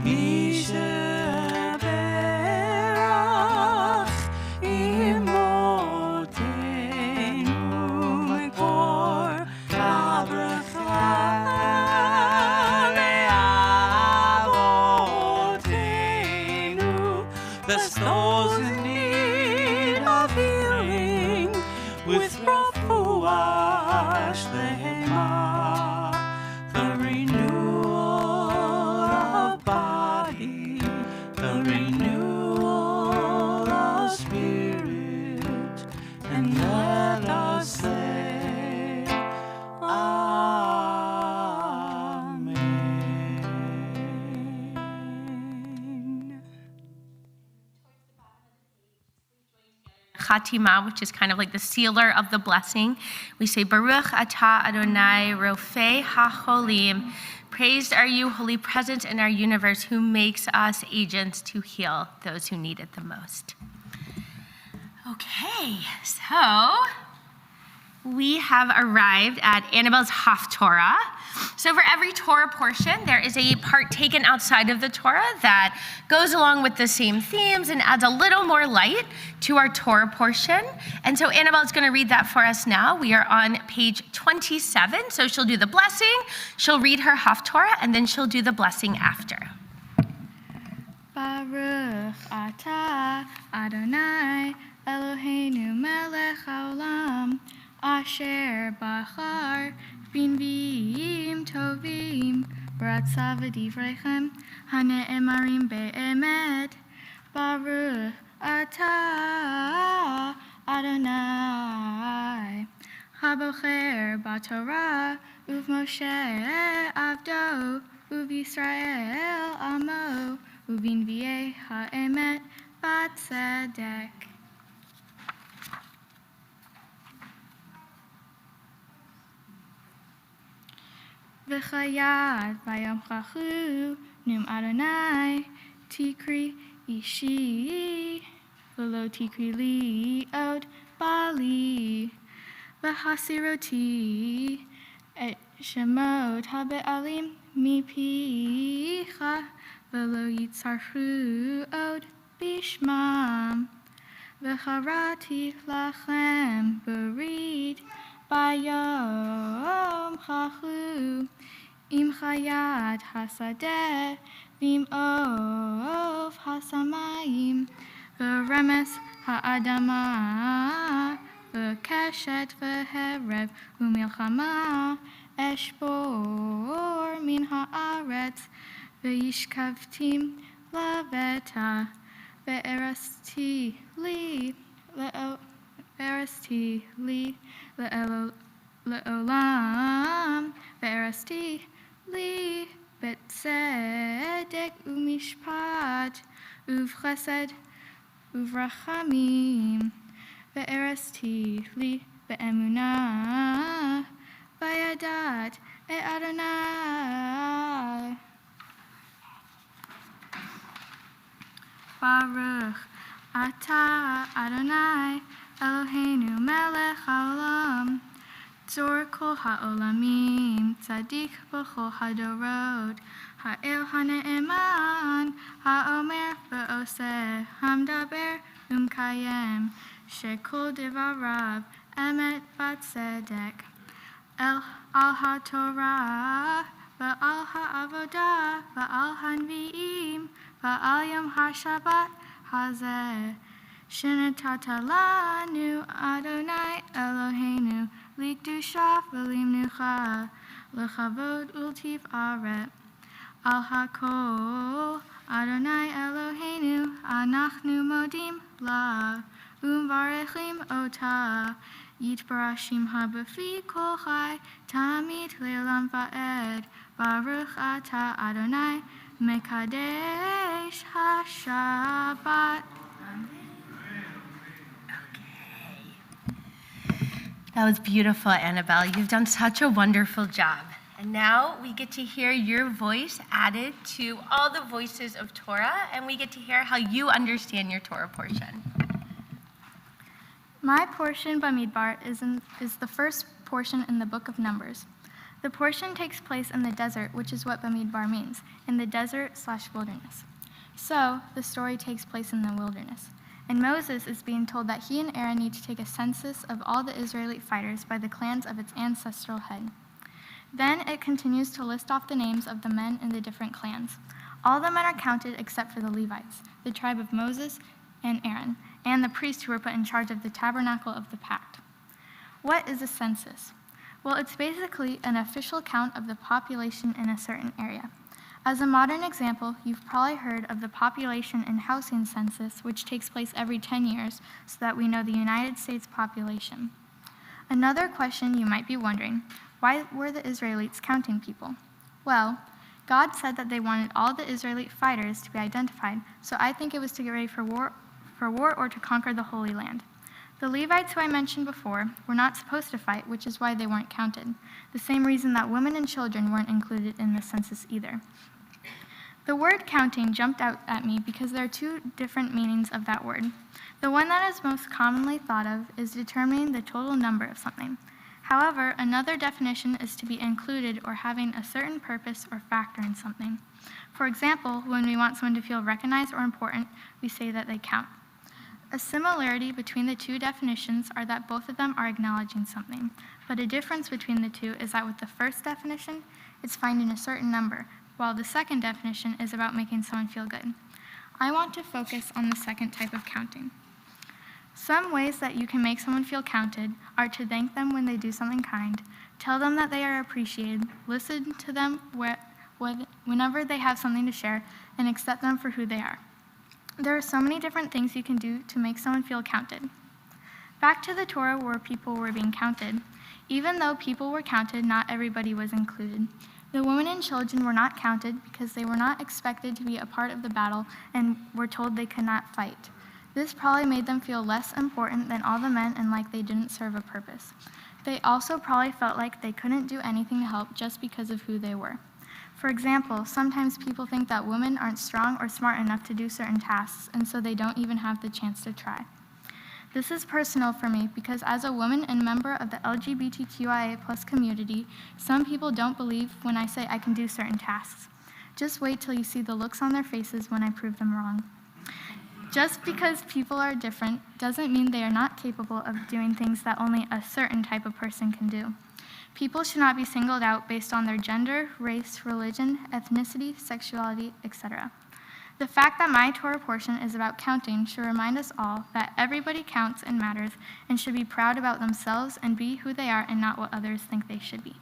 Misha berach bless those in need. Chatima, which is kind of like the sealer of the blessing. We say, Baruch atah Adonai Rofei HaCholim. Praised are you, Holy Presence in our universe, who makes us agents to heal those who need it the most. Okay, so we have arrived at Annabelle's Haftorah. So for every Torah portion, there is a part taken outside of the Torah that goes along with the same themes and adds a little more light to our Torah portion. And so Annabelle's going to read that for us now. We are on page 27. So she'll do the blessing, she'll read her Haftorah, and then she'll do the blessing after. Baruch atah Adonai Eloheinu melech haolam asher bachar b'nviim tovim b'ratzav v'divrechem hane'emarim be'emet. Baruch atah Adonai habocher b'torah uv'Moshe avdo uv'Yisrael amo uv'nviei ha'emet b'tzedek. V'chayat v'yom chachu num Adonai tikri ishi v'lo tikri li od bali v'hasiroti et shemot habe'alim mipicha v'lo yitzarchu od bishmam v'charati lachem berid bayom chachu im chayat hasadeh v'im of hasamayim v'remes ha'adama v'keshet v'herev u'milchama eshbor min ha'aretz v'yishkavtim laveta ve'erasti li le'olam ve'erasti li betzedek u'mishpat uv'chesed uv'rachamim ve'erasti li be'emunah v'yadat et Adonai. Baruch atah Adonai Eloheinu melech haolam tzor kol ha'olamim tzadik b'chol hadorot ha'el ha'ne'eman ha'omer v'oseh hamdaber umkayem shekol devarav emet b'tzedek al ha'torah v'al ha'avodah v'al hanvi'im v'al yom ha'shabbat hazeh shenatata lanu Adonai Eloheinu likdusha v'limnucha lechavod ultiv aret al hakol Adonai Eloheinu anachnu modim la umvarechim ota yitbarashim habafi kol chai tamid le'olam va'ed baruch atah Adonai mekadesh haShabbat. That was beautiful, Annabelle. You've done such a wonderful job. And now we get to hear your voice added to all the voices of Torah, and we get to hear how you understand your Torah portion. My portion, Bamidbar, is the first portion in the book of Numbers. The portion takes place in the desert, which is what Bamidbar means, in the desert/wilderness. So, the story takes place in the wilderness. And Moses is being told that he and Aaron need to take a census of all the Israelite fighters by the clans of its ancestral head. Then it continues to list off the names of the men in the different clans. All the men are counted except for the Levites, the tribe of Moses and Aaron, and the priests who were put in charge of the tabernacle of the pact. What is a census? Well, it's basically an official count of the population in a certain area. As a modern example, you've probably heard of the population and housing census, which takes place every 10 years so that we know the United States population. Another question you might be wondering, why were the Israelites counting people? Well, God said that they wanted all the Israelite fighters to be identified, so I think it was to get ready for war or to conquer the Holy Land. The Levites, who I mentioned before, were not supposed to fight, which is why they weren't counted. The same reason that women and children weren't included in the census either. The word counting jumped out at me because there are two different meanings of that word. The one that is most commonly thought of is determining the total number of something. However, another definition is to be included or having a certain purpose or factor in something. For example, when we want someone to feel recognized or important, we say that they count. A similarity between the two definitions are that both of them are acknowledging something, but a difference between the two is that with the first definition, it's finding a certain number, while the second definition is about making someone feel good. I want to focus on the second type of counting. Some ways that you can make someone feel counted are to thank them when they do something kind, tell them that they are appreciated, listen to them whenever they have something to share, and accept them for who they are. There are so many different things you can do to make someone feel counted. Back to the Torah where people were being counted. Even though people were counted, not everybody was included. The women and children were not counted because they were not expected to be a part of the battle and were told they could not fight. This probably made them feel less important than all the men and like they didn't serve a purpose. They also probably felt like they couldn't do anything to help just because of who they were. For example, sometimes people think that women aren't strong or smart enough to do certain tasks, and so they don't even have the chance to try. This is personal for me because as a woman and member of the LGBTQIA+ community, some people don't believe when I say I can do certain tasks. Just wait till you see the looks on their faces when I prove them wrong. Just because people are different doesn't mean they are not capable of doing things that only a certain type of person can do. People should not be singled out based on their gender, race, religion, ethnicity, sexuality, etc. The fact that my Torah portion is about counting should remind us all that everybody counts and matters and should be proud about themselves and be who they are and not what others think they should be.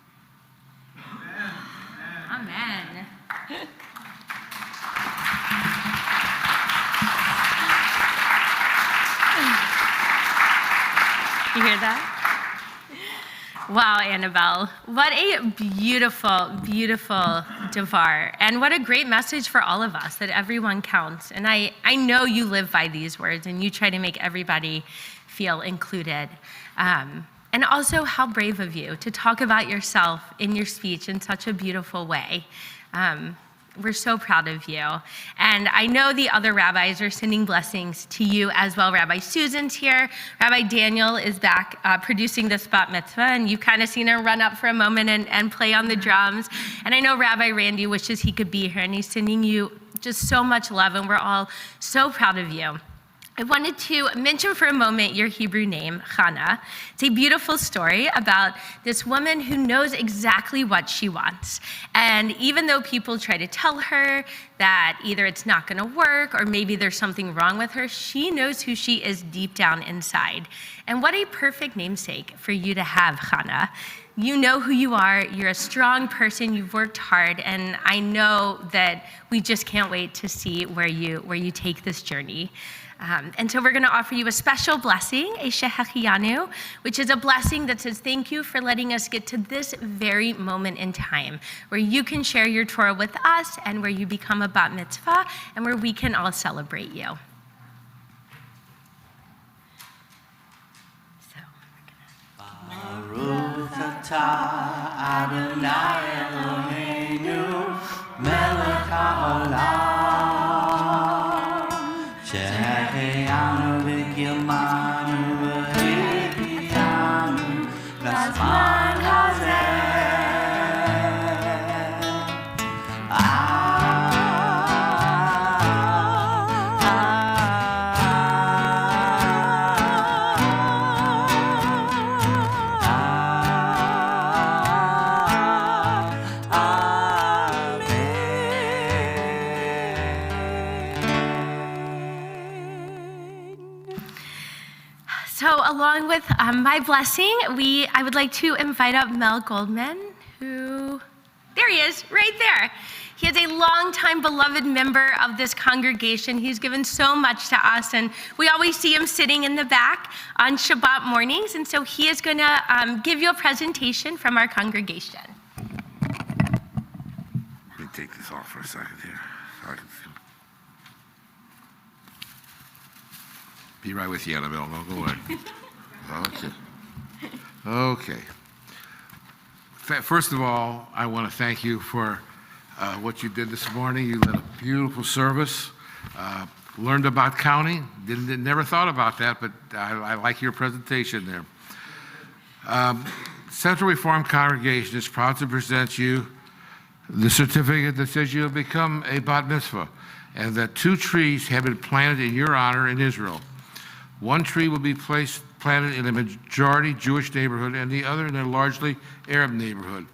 Amen. You hear that? Wow, Annabelle, what a beautiful, beautiful devar. And what a great message for all of us that everyone counts. And I know you live by these words and you try to make everybody feel included. And also how brave of you to talk about yourself in your speech in such a beautiful way. We're so proud of you. And I know the other rabbis are sending blessings to you as well. Rabbi Susan's here. Rabbi Daniel is back producing this Bat Mitzvah, and you've kind of seen her run up for a moment and play on the drums. And I know Rabbi Randy wishes he could be here, and he's sending you just so much love, and we're all so proud of you. I wanted to mention for a moment your Hebrew name, Hannah. It's a beautiful story about this woman who knows exactly what she wants. And even though people try to tell her that either it's not gonna work or maybe there's something wrong with her, she knows who she is deep down inside. And what a perfect namesake for you to have, Hannah. You know who you are, you're a strong person, you've worked hard, and I know that we just can't wait to see where you take this journey. And so we're going to offer you a special blessing, a Shehechiyanu, which is a blessing that says thank you for letting us get to this very moment in time, where you can share your Torah with us and where you become a Bat Mitzvah and where we can all celebrate you. Baruch atah Adonai Eloheinu melech haolam שהחיינו וקיימנו והחיינו לזמן הזה. So along with my blessing, I would like to invite up Mel Goldman, who, there he is, right there. He is a longtime beloved member of this congregation. He's given so much to us, and we always see him sitting in the back on Shabbat mornings, and so he is gonna give you a presentation from our congregation. Let me take this off for a second here, so I can see. Be right with you, Annabelle. Don't go away. Okay. Okay. First of all, I want to thank you for what you did this morning. You led a beautiful service. Learned about counting. Never thought about that, but I like your presentation there. Central Reformed Congregation is proud to present you the certificate that says you have become a Bat Mitzvah, and that 2 trees have been planted in your honor in Israel. 1 tree will be planted in a majority Jewish neighborhood and the other in a largely Arab neighborhood.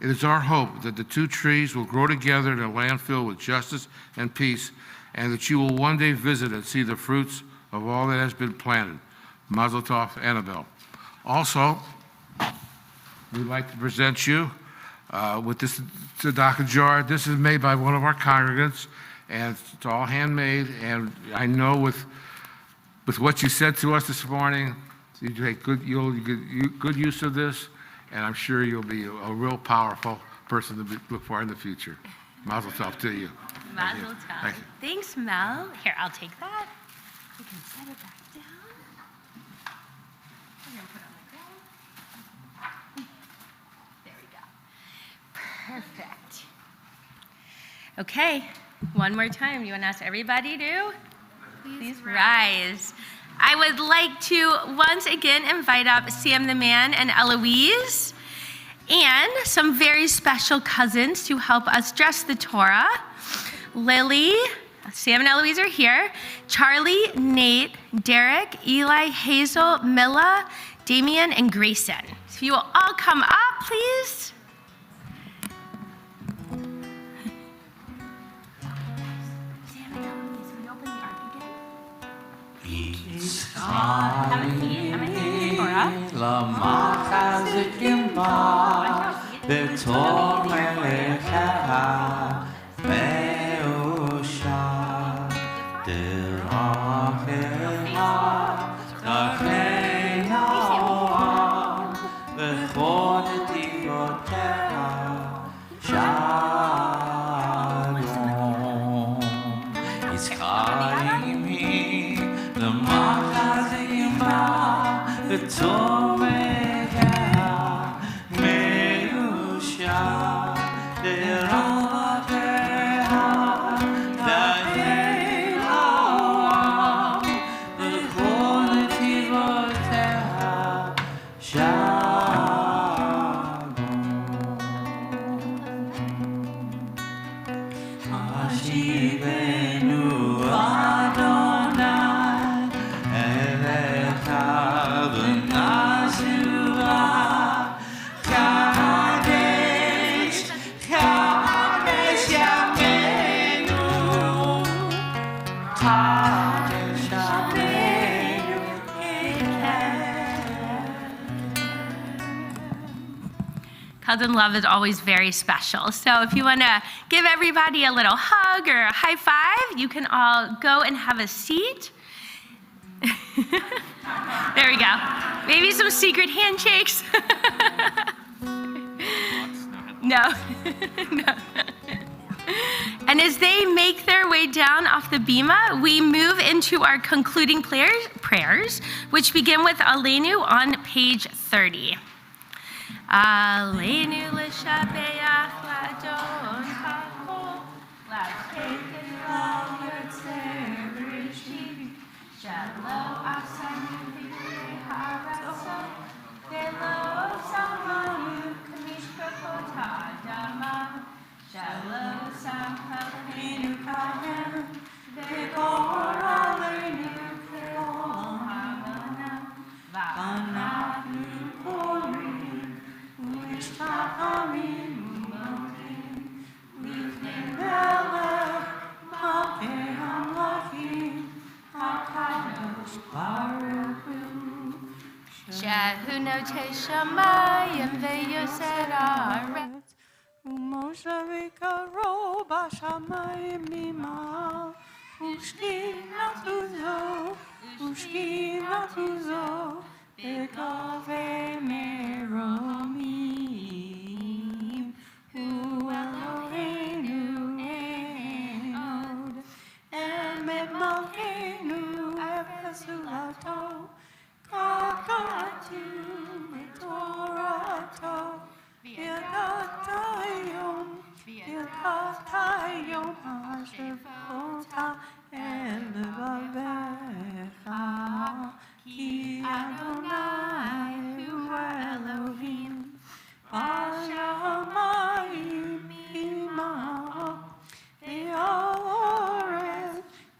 It is our hope that the 2 trees will grow together in a land filled with justice and peace, and that you will one day visit and see the fruits of all that has been planted. Mazel tov, Annabelle. Also, we'd like to present you with this tzedakah jar. This is made by one of our congregants, and it's all handmade. And I know with what you said to us this morning, you take good use of this, and I'm sure you'll be a real powerful person to look for in the future. Mazel tov to you. Mazel tov. Thank you. Thanks, Mel. Here, I'll take that. You can set it back down. I'm going to put it on the ground. There we go. Perfect. Okay, one more time. You want to ask everybody to? Please rise. I would like to once again invite up Sam the Man and Eloise and some very special cousins to help us dress the Torah. Lily, Sam and Eloise are here. Charlie, Nate, Derek, Eli, Hazel, Milla, Damien, and Grayson. So if you will all come up, please. Sam and Eloise, will you open the ark again? Have a seat. I'm going to take the Torah. Cousin Love is always very special. So if you want to give everybody a little hug or a high five, you can all go and have a seat. There we go. Maybe some secret handshakes. No. No. And as they make their way down off the bima, we move into our concluding prayers, which begin with Aleinu on page 30. Aleinu l'shabeach l'adon ha'kol, l'adkekin l'yotzei b'rishit, shelo asanu v'yirei haratzot, v'lo samanu k'mishpachot ha'adama, shelo samchalenu kahem, v'gor aleinu k'ol ha'mana, v'anachnu korim. Shehu notei shamayim ve'yoser haaretz, Moshe v'karo b'shamayim mimal, u'shkinatu zo, v'kaveh meromim, hu Eloheinu enod, emet malkeinu efes ulato, kakar יום השבועות אל לבביך, כי אדוני הוא אלוהים בשמיים עמך,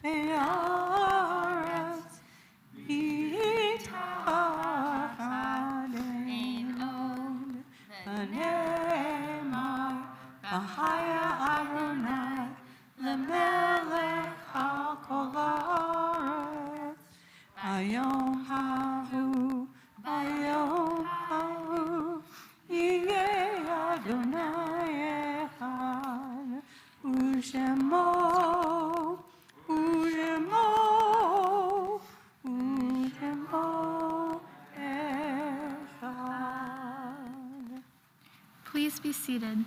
בארץ ביתחדנו, ונאמר בחיי אדוני למלך על כל הארץ. ביום ההוא יהיה אדוני אחד, ושמו אחד. Please be seated.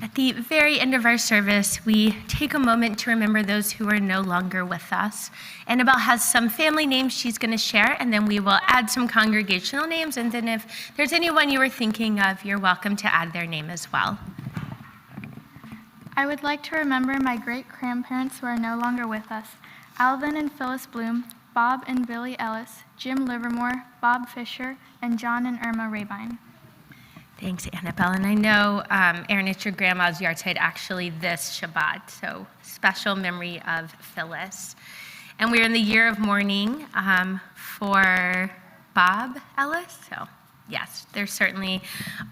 At the very end of our service, we take a moment to remember those who are no longer with us. Annabelle has some family names she's going to share, and then we will add some congregational names. And then if there's anyone you were thinking of, you're welcome to add their name as well. I would like to remember my great-grandparents who are no longer with us: Alvin and Phyllis Bloom, Bob and Billy Ellis, Jim Livermore, Bob Fisher, and John and Irma Rehbein. Thanks, Annabelle. And I know, Erin, it's your grandma's yahrzeit actually this Shabbat, so special memory of Phyllis. And we're in the year of mourning for Bob Ellis. So yes, they're certainly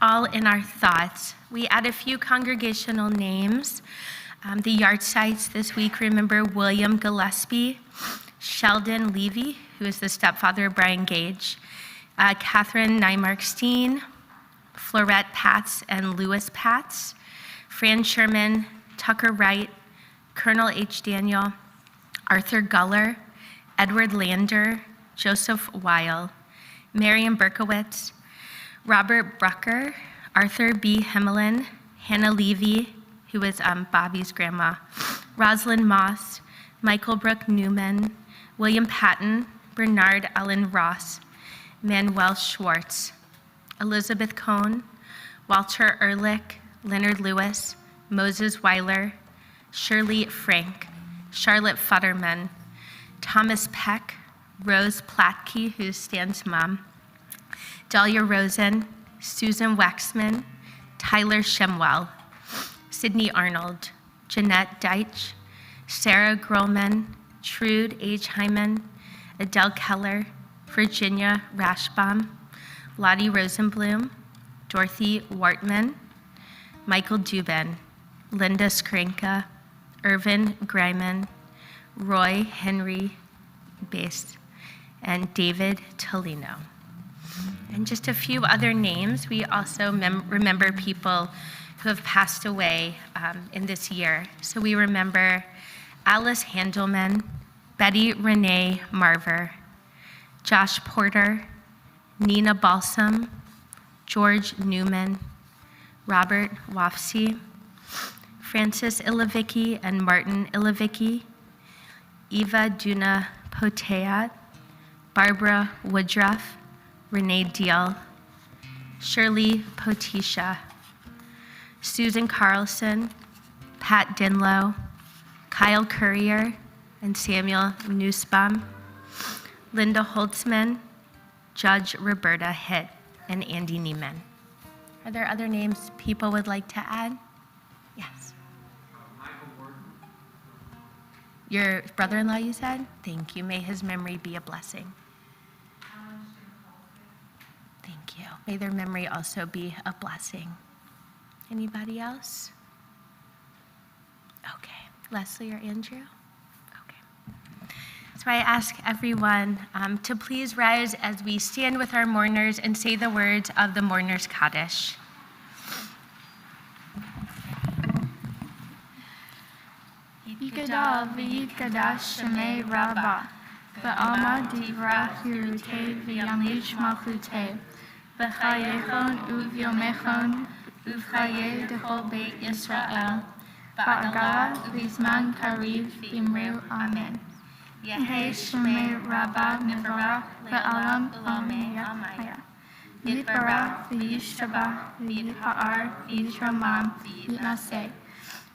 all in our thoughts. We add a few congregational names. The yahrzeits this week remember William Gillespie, Sheldon Levy, who is the stepfather of Brian Gage, Catherine Nymark Steen, Florette Patz and Lewis Patz, Fran Sherman, Tucker Wright, Colonel H. Daniel, Arthur Guller, Edward Lander, Joseph Weil, Marion Berkowitz, Robert Brucker, Arthur B. Himmelin, Hannah Levy, who was Bobby's grandma, Rosalind Moss, Michael Brooke Newman, William Patton, Bernard Allen Ross, Manuel Schwartz, Elizabeth Cohn, Walter Ehrlich, Leonard Lewis, Moses Weiler, Shirley Frank, Charlotte Futterman, Thomas Peck, Rose Platke, who's Stan's mom, Dahlia Rosen, Susan Waxman, Tyler Shemwell, Sydney Arnold, Jeanette Deitch, Sarah Grolman, Trude H. Hyman, Adele Keller, Virginia Rashbaum, Lottie Rosenblum, Dorothy Wartman, Michael Dubin, Linda Skrinka, Irvin Greiman, Roy Henry Bass, and David Tolino. And just a few other names. We also remember people who have passed away in this year. So we remember Alice Handelman, Betty Renee Marver, Josh Porter, Nina Balsam, George Newman, Robert Wofsy, Francis Ilovicki and Martin Ilovicki, Eva Duna Poteat, Barbara Woodruff, Renee Deal, Shirley Potisha, Susan Carlson, Pat Dinlow, Kyle Courier and Samuel Nussbaum, Linda Holtzman, Judge Roberta Hitt, and Andy Neiman. Are there other names people would like to add? Yes. Michael Wharton. Your brother-in-law, you said? Thank you. May his memory be a blessing. Thank you. May their memory also be a blessing. Anybody else? Okay. Leslie or Andrew? So I ask everyone to please rise as we stand with our mourners and say the words of the Mourners Kaddish. Yikadal v'yikadash shemei Rabbah, v'alma divra hirutei v'yamlish malchutei, v'chayechon uvyomechon, uvchaye dechol beit Yisrael, ba'agah v'zman kariv v'imreu amen. Yehei shemei Rabbah mevarach le'olam olamei amaya. יתברך וישתבח ויתפאר ויתרומם ויתנשא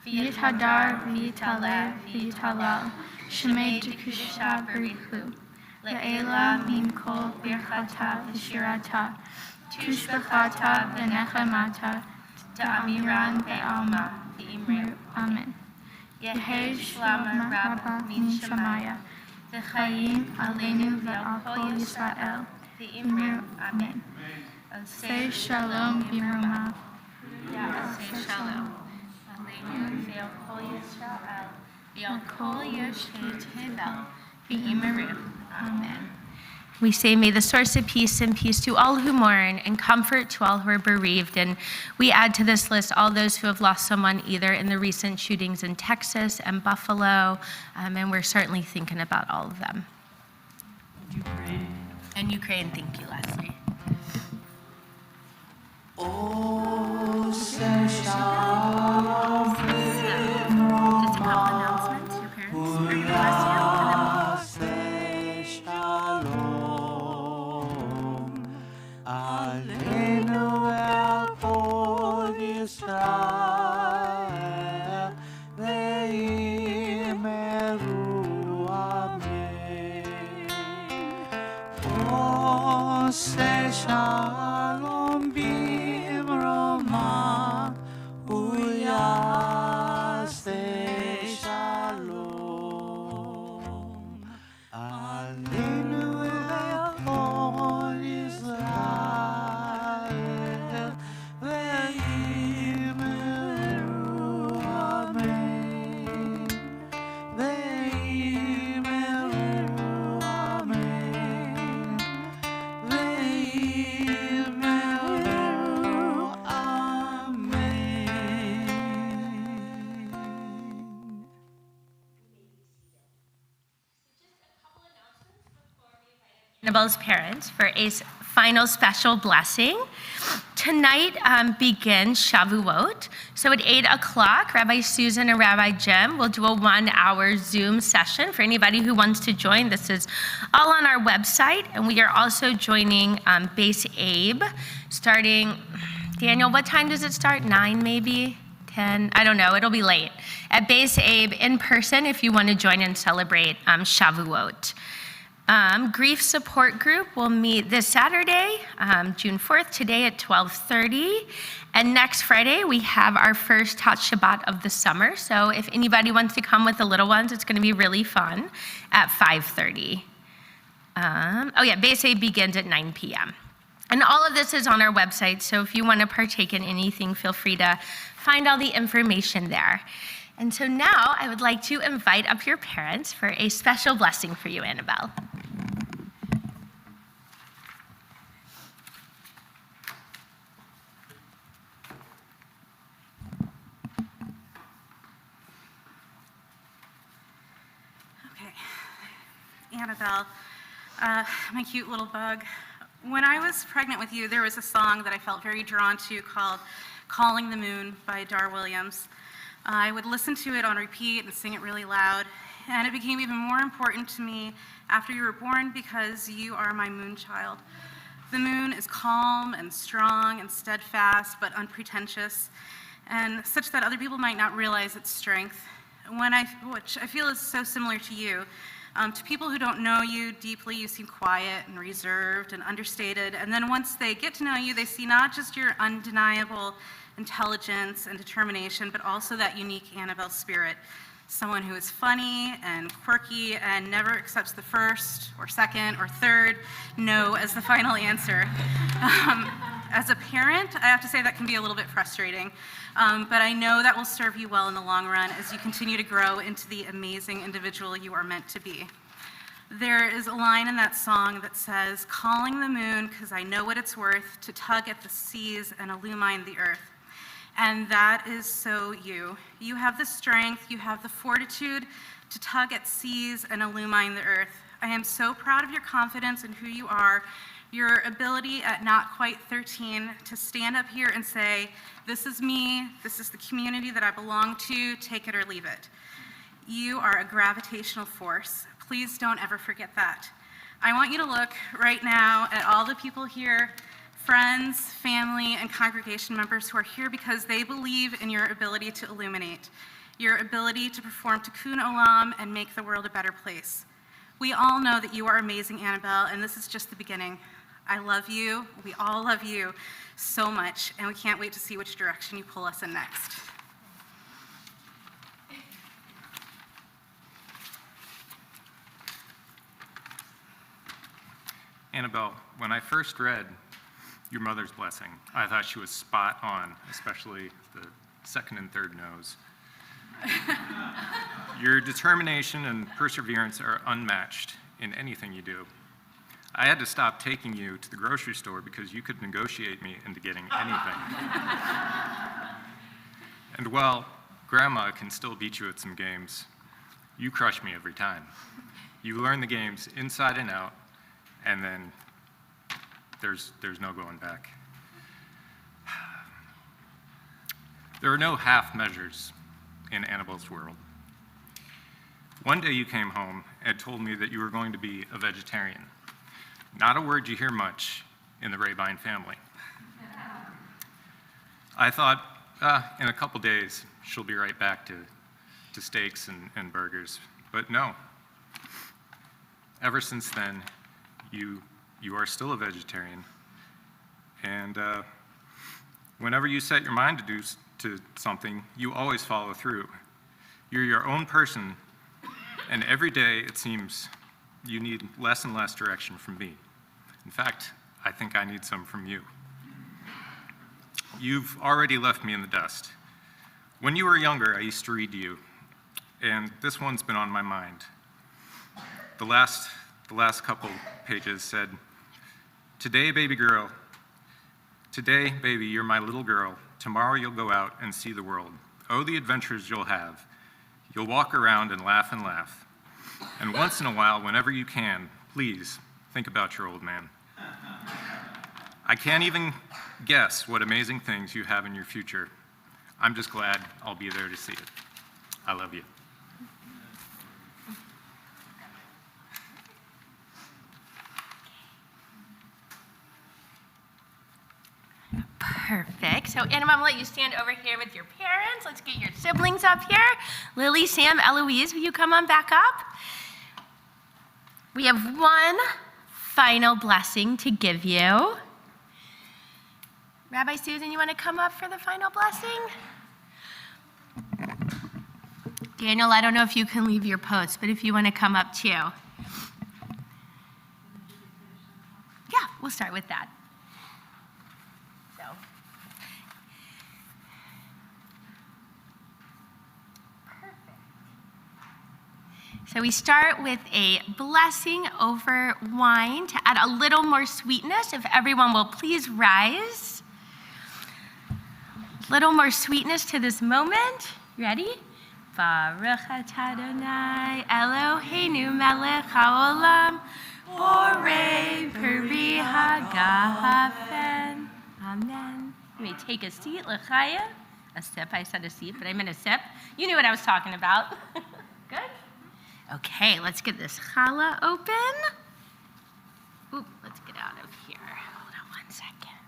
ויתהדר ויתעלה ויתהלל שמי דקדושה בריחו לעילה ממכל ברכתה ושירתה תושבחתה ונחמתה תאמירן בעלמא ואמרו אמן. יהי שלמה רבה מן שמיה וחיים עלינו ועל כל ישראל ואמרו אמן. עשה שלום במרומיו יעשה שלום עלינו ועל כל ישראל ועל כל יושבי תבל ואמרו אמן. We say, may the source of peace and peace to all who mourn and comfort to all who are bereaved. And we add to this list all those who have lost someone either in the recent shootings in Texas and Buffalo. And we're certainly thinking about all of them. And Ukraine, thank you, Leslie. Oh, say shalom. Just a couple announcements. Your parents, are going to bless you. Say shalom. Aleinu el kol Yisrael ve'imeru amen. Oh, say shalom bimroma uyase shalom. Aleinu el kol Yisrael ve'imeru amen. Ve'imeru amen. Ve'imeru amen. Annabelle's parents for a final special blessing. Tonight begins Shavuot. So at 8 o'clock, Rabbi Susan and Rabbi Jim will do a 1-hour Zoom session for anybody who wants to join. This is all on our website. And we are also joining Base Abe starting, Daniel, what time does it start? 9 maybe? 10? I don't know. It'll be late. At Base Abe in person if you want to join and celebrate Shavuot. Grief support group will meet this Saturday, June 4th, today at 12:30. And next Friday, we have our first Hot Shabbat of the summer. So if anybody wants to come with the little ones, it's going to be really fun at 5:30. Base Aid begins at 9 p.m. And all of this is on our website. So if you want to partake in anything, feel free to find all the information there. And so now I would like to invite up your parents for a special blessing for you, Annabelle. Okay. Annabelle, my cute little bug. When I was pregnant with you, there was a song that I felt very drawn to called Calling the Moon by Dar Williams. I would listen to it on repeat and sing it really loud, and it became even more important to me after you were born because you are my moon child. The moon is calm and strong and steadfast but unpretentious, and such that other people might not realize its strength, which I feel is so similar to you. To people who don't know you deeply, you seem quiet and reserved and understated, and then once they get to know you, they see not just your undeniable intelligence and determination, but also that unique Annabelle spirit. Someone who is funny and quirky and never accepts the first or second or third no as the final answer. As a parent, I have to say that can be a little bit frustrating, but I know that will serve you well in the long run as you continue to grow into the amazing individual you are meant to be. There is a line in that song that says, calling the moon because I know what it's worth to tug at the seas and illumine the earth. And that is so you. You have the strength, you have the fortitude to tug at seas and illumine the earth. I am so proud of your confidence in who you are, your ability at not quite 13 to stand up here and say, this is me, this is the community that I belong to, take it or leave it. You are a gravitational force. Please don't ever forget that. I want you to look right now at all the people here friends, family, and congregation members who are here because they believe in your ability to illuminate, your ability to perform Tikkun Olam and make the world a better place. We all know that you are amazing, Annabelle, and this is just the beginning. I love you. We all love you so much, and we can't wait to see which direction you pull us in next. Annabelle, when I first read your mother's blessing, I thought she was spot on, especially the second and third no's. Your determination and perseverance are unmatched in anything you do. I had to stop taking you to the grocery store because you could negotiate me into getting anything. And while Grandma can still beat you at some games, you crush me every time. You learn the games inside and out, and then there's no going back. There are no half measures in Annabelle's world. One day you came home and told me that you were going to be a vegetarian. Not a word you hear much in the Rehbein family. I thought, in a couple days, she'll be right back to steaks and burgers. But no. Ever since then, you are still a vegetarian. And whenever you set your mind to something, you always follow through. You're your own person, and every day it seems you need less and less direction from me. In fact, I think I need some from you. You've already left me in the dust. When you were younger, I used to read to you, and this one's been on my mind. The last couple pages said, today, baby, you're my little girl. Tomorrow you'll go out and see the world. Oh, the adventures you'll have. You'll walk around and laugh and laugh. And once in a while, whenever you can, please think about your old man. I can't even guess what amazing things you have in your future. I'm just glad I'll be there to see it. I love you. Perfect. So, Annabelle, I'm gonna let you stand over here with your parents. Let's get your siblings up here. Lily, Sam, Eloise, will you come on back up? We have one final blessing to give you. Rabbi Susan, you want to come up for the final blessing? Daniel, I don't know if you can leave your post, but if you want to come up too. Yeah, we'll start with that. So we start with a blessing over wine to add a little more sweetness. If everyone will please rise. A little more sweetness to this moment. Ready? Baruch atah Adonai Eloheinu melech haolam borei peri hagafen. Amen. You may take a seat, l'chaim. A sip, I said a seat, but I meant a sip. You knew what I was talking about. Good? Okay, let's get this challah open. Oop, let's get out of here. Hold on 1 second.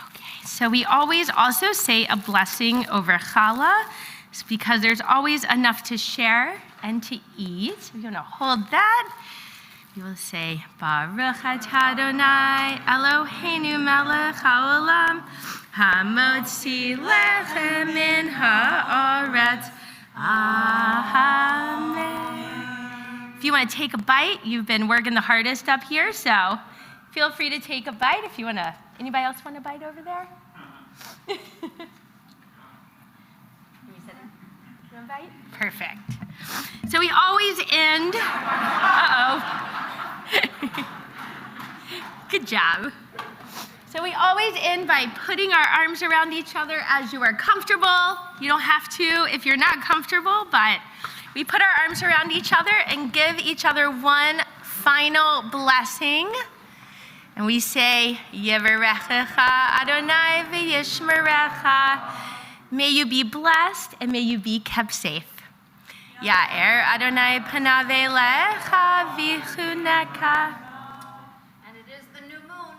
Okay, so we always also say a blessing over challah. It's because there's always enough to share and to eat. So we're gonna hold that. We will say, Baruch atah Adonai Eloheinu melech haolam hamotzi lechem min haaretz. Amen. If you want to take a bite, you've been working the hardest up here, so feel free to take a bite if you want to. Anybody else want a bite over there? You want a bite? Perfect. So we always end. Good job. So we always end by putting our arms around each other as you are comfortable. You don't have to if you're not comfortable, but we put our arms around each other and give each other one final blessing. And we say, Yevarechecha Adonai v'yishmerecha. May you be blessed and may you be kept safe. Ya'er Adonai panav elecha v'chuneka. And it is the new moon.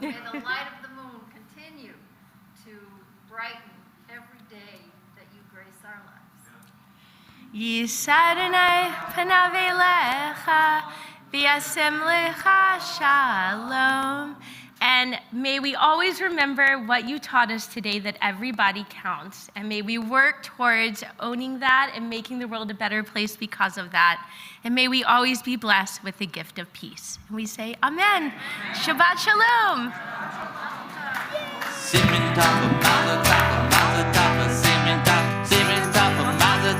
May the light of the moon continue to brighten every day that you grace our lives. Yisadonai panav elecha v'yasem lecha shalom. And may we always remember what you taught us today, that everybody counts. And may we work towards owning that and making the world a better place because of that. And may we always be blessed with the gift of peace. And we say, Amen. Shabbat Shalom. Simin tov, mazel tov, simin tov, mazel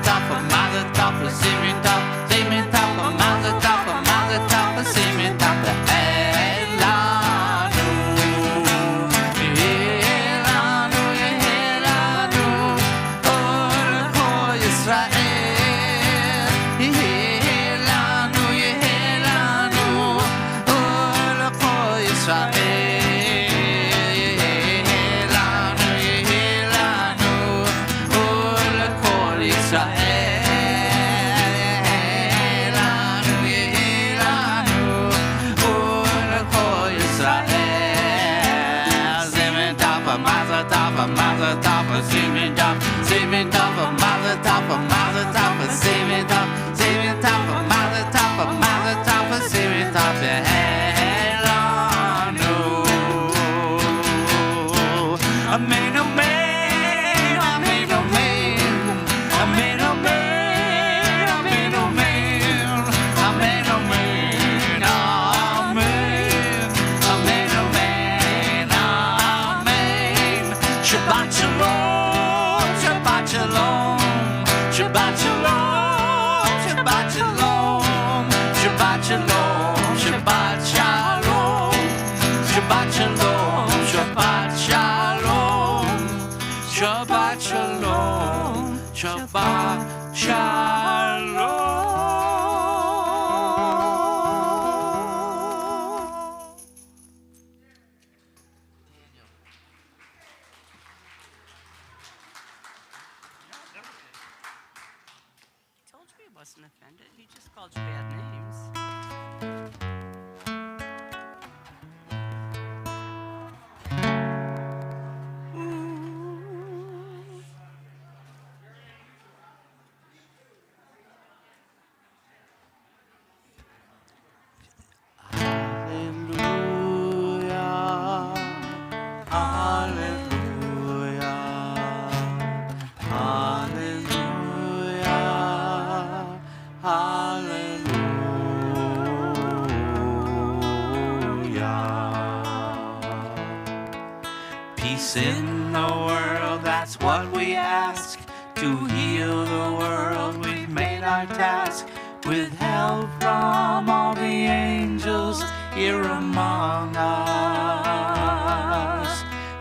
tov, simin tov, simin tov, mazel tov, simin tov, elanu, elanu, elanu, or kol Yisrael, elanu, elanu, or kol Yisrael. Mazel tov, simin tov, simin tov, mazel tov, simin tov, simin tov, mazel tov, simin tov, elanu. Amen, amen, amen, amen, amen, amen, amen, amen, amen, amen, amen, amen, amen. Shabbat shalom, Shabbat shalom, Shabbat shalom, Shabbat shalom, Shabbat shalom, Shabbat shalom, Shabbat shalom, Shabbat shalom, Shabbat shalom, Shabbat shalom. Told you he wasn't offended. He just called you bad names. Peace in the world, that's what we ask. To heal the world, we've made our task. With help from all the angels here among us.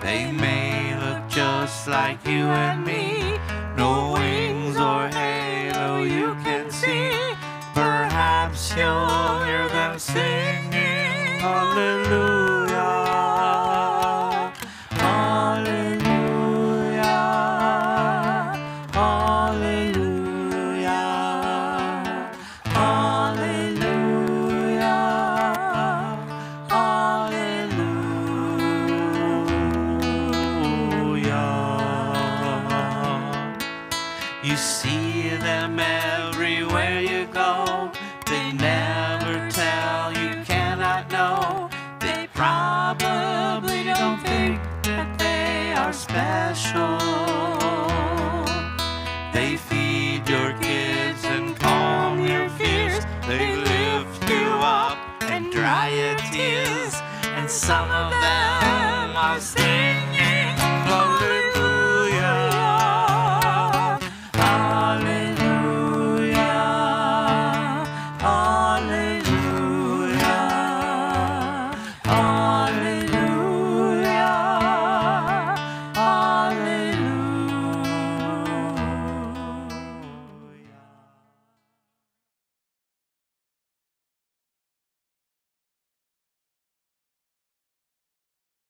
They may look just like you and me. No wings or halo you can see. Perhaps you'll hear them singing hallelujah. You see them everywhere you go. They never tell, you cannot know. They probably don't think that they are special. They feed your kids and calm your fears. They lift you up and dry your tears. And some of them are singing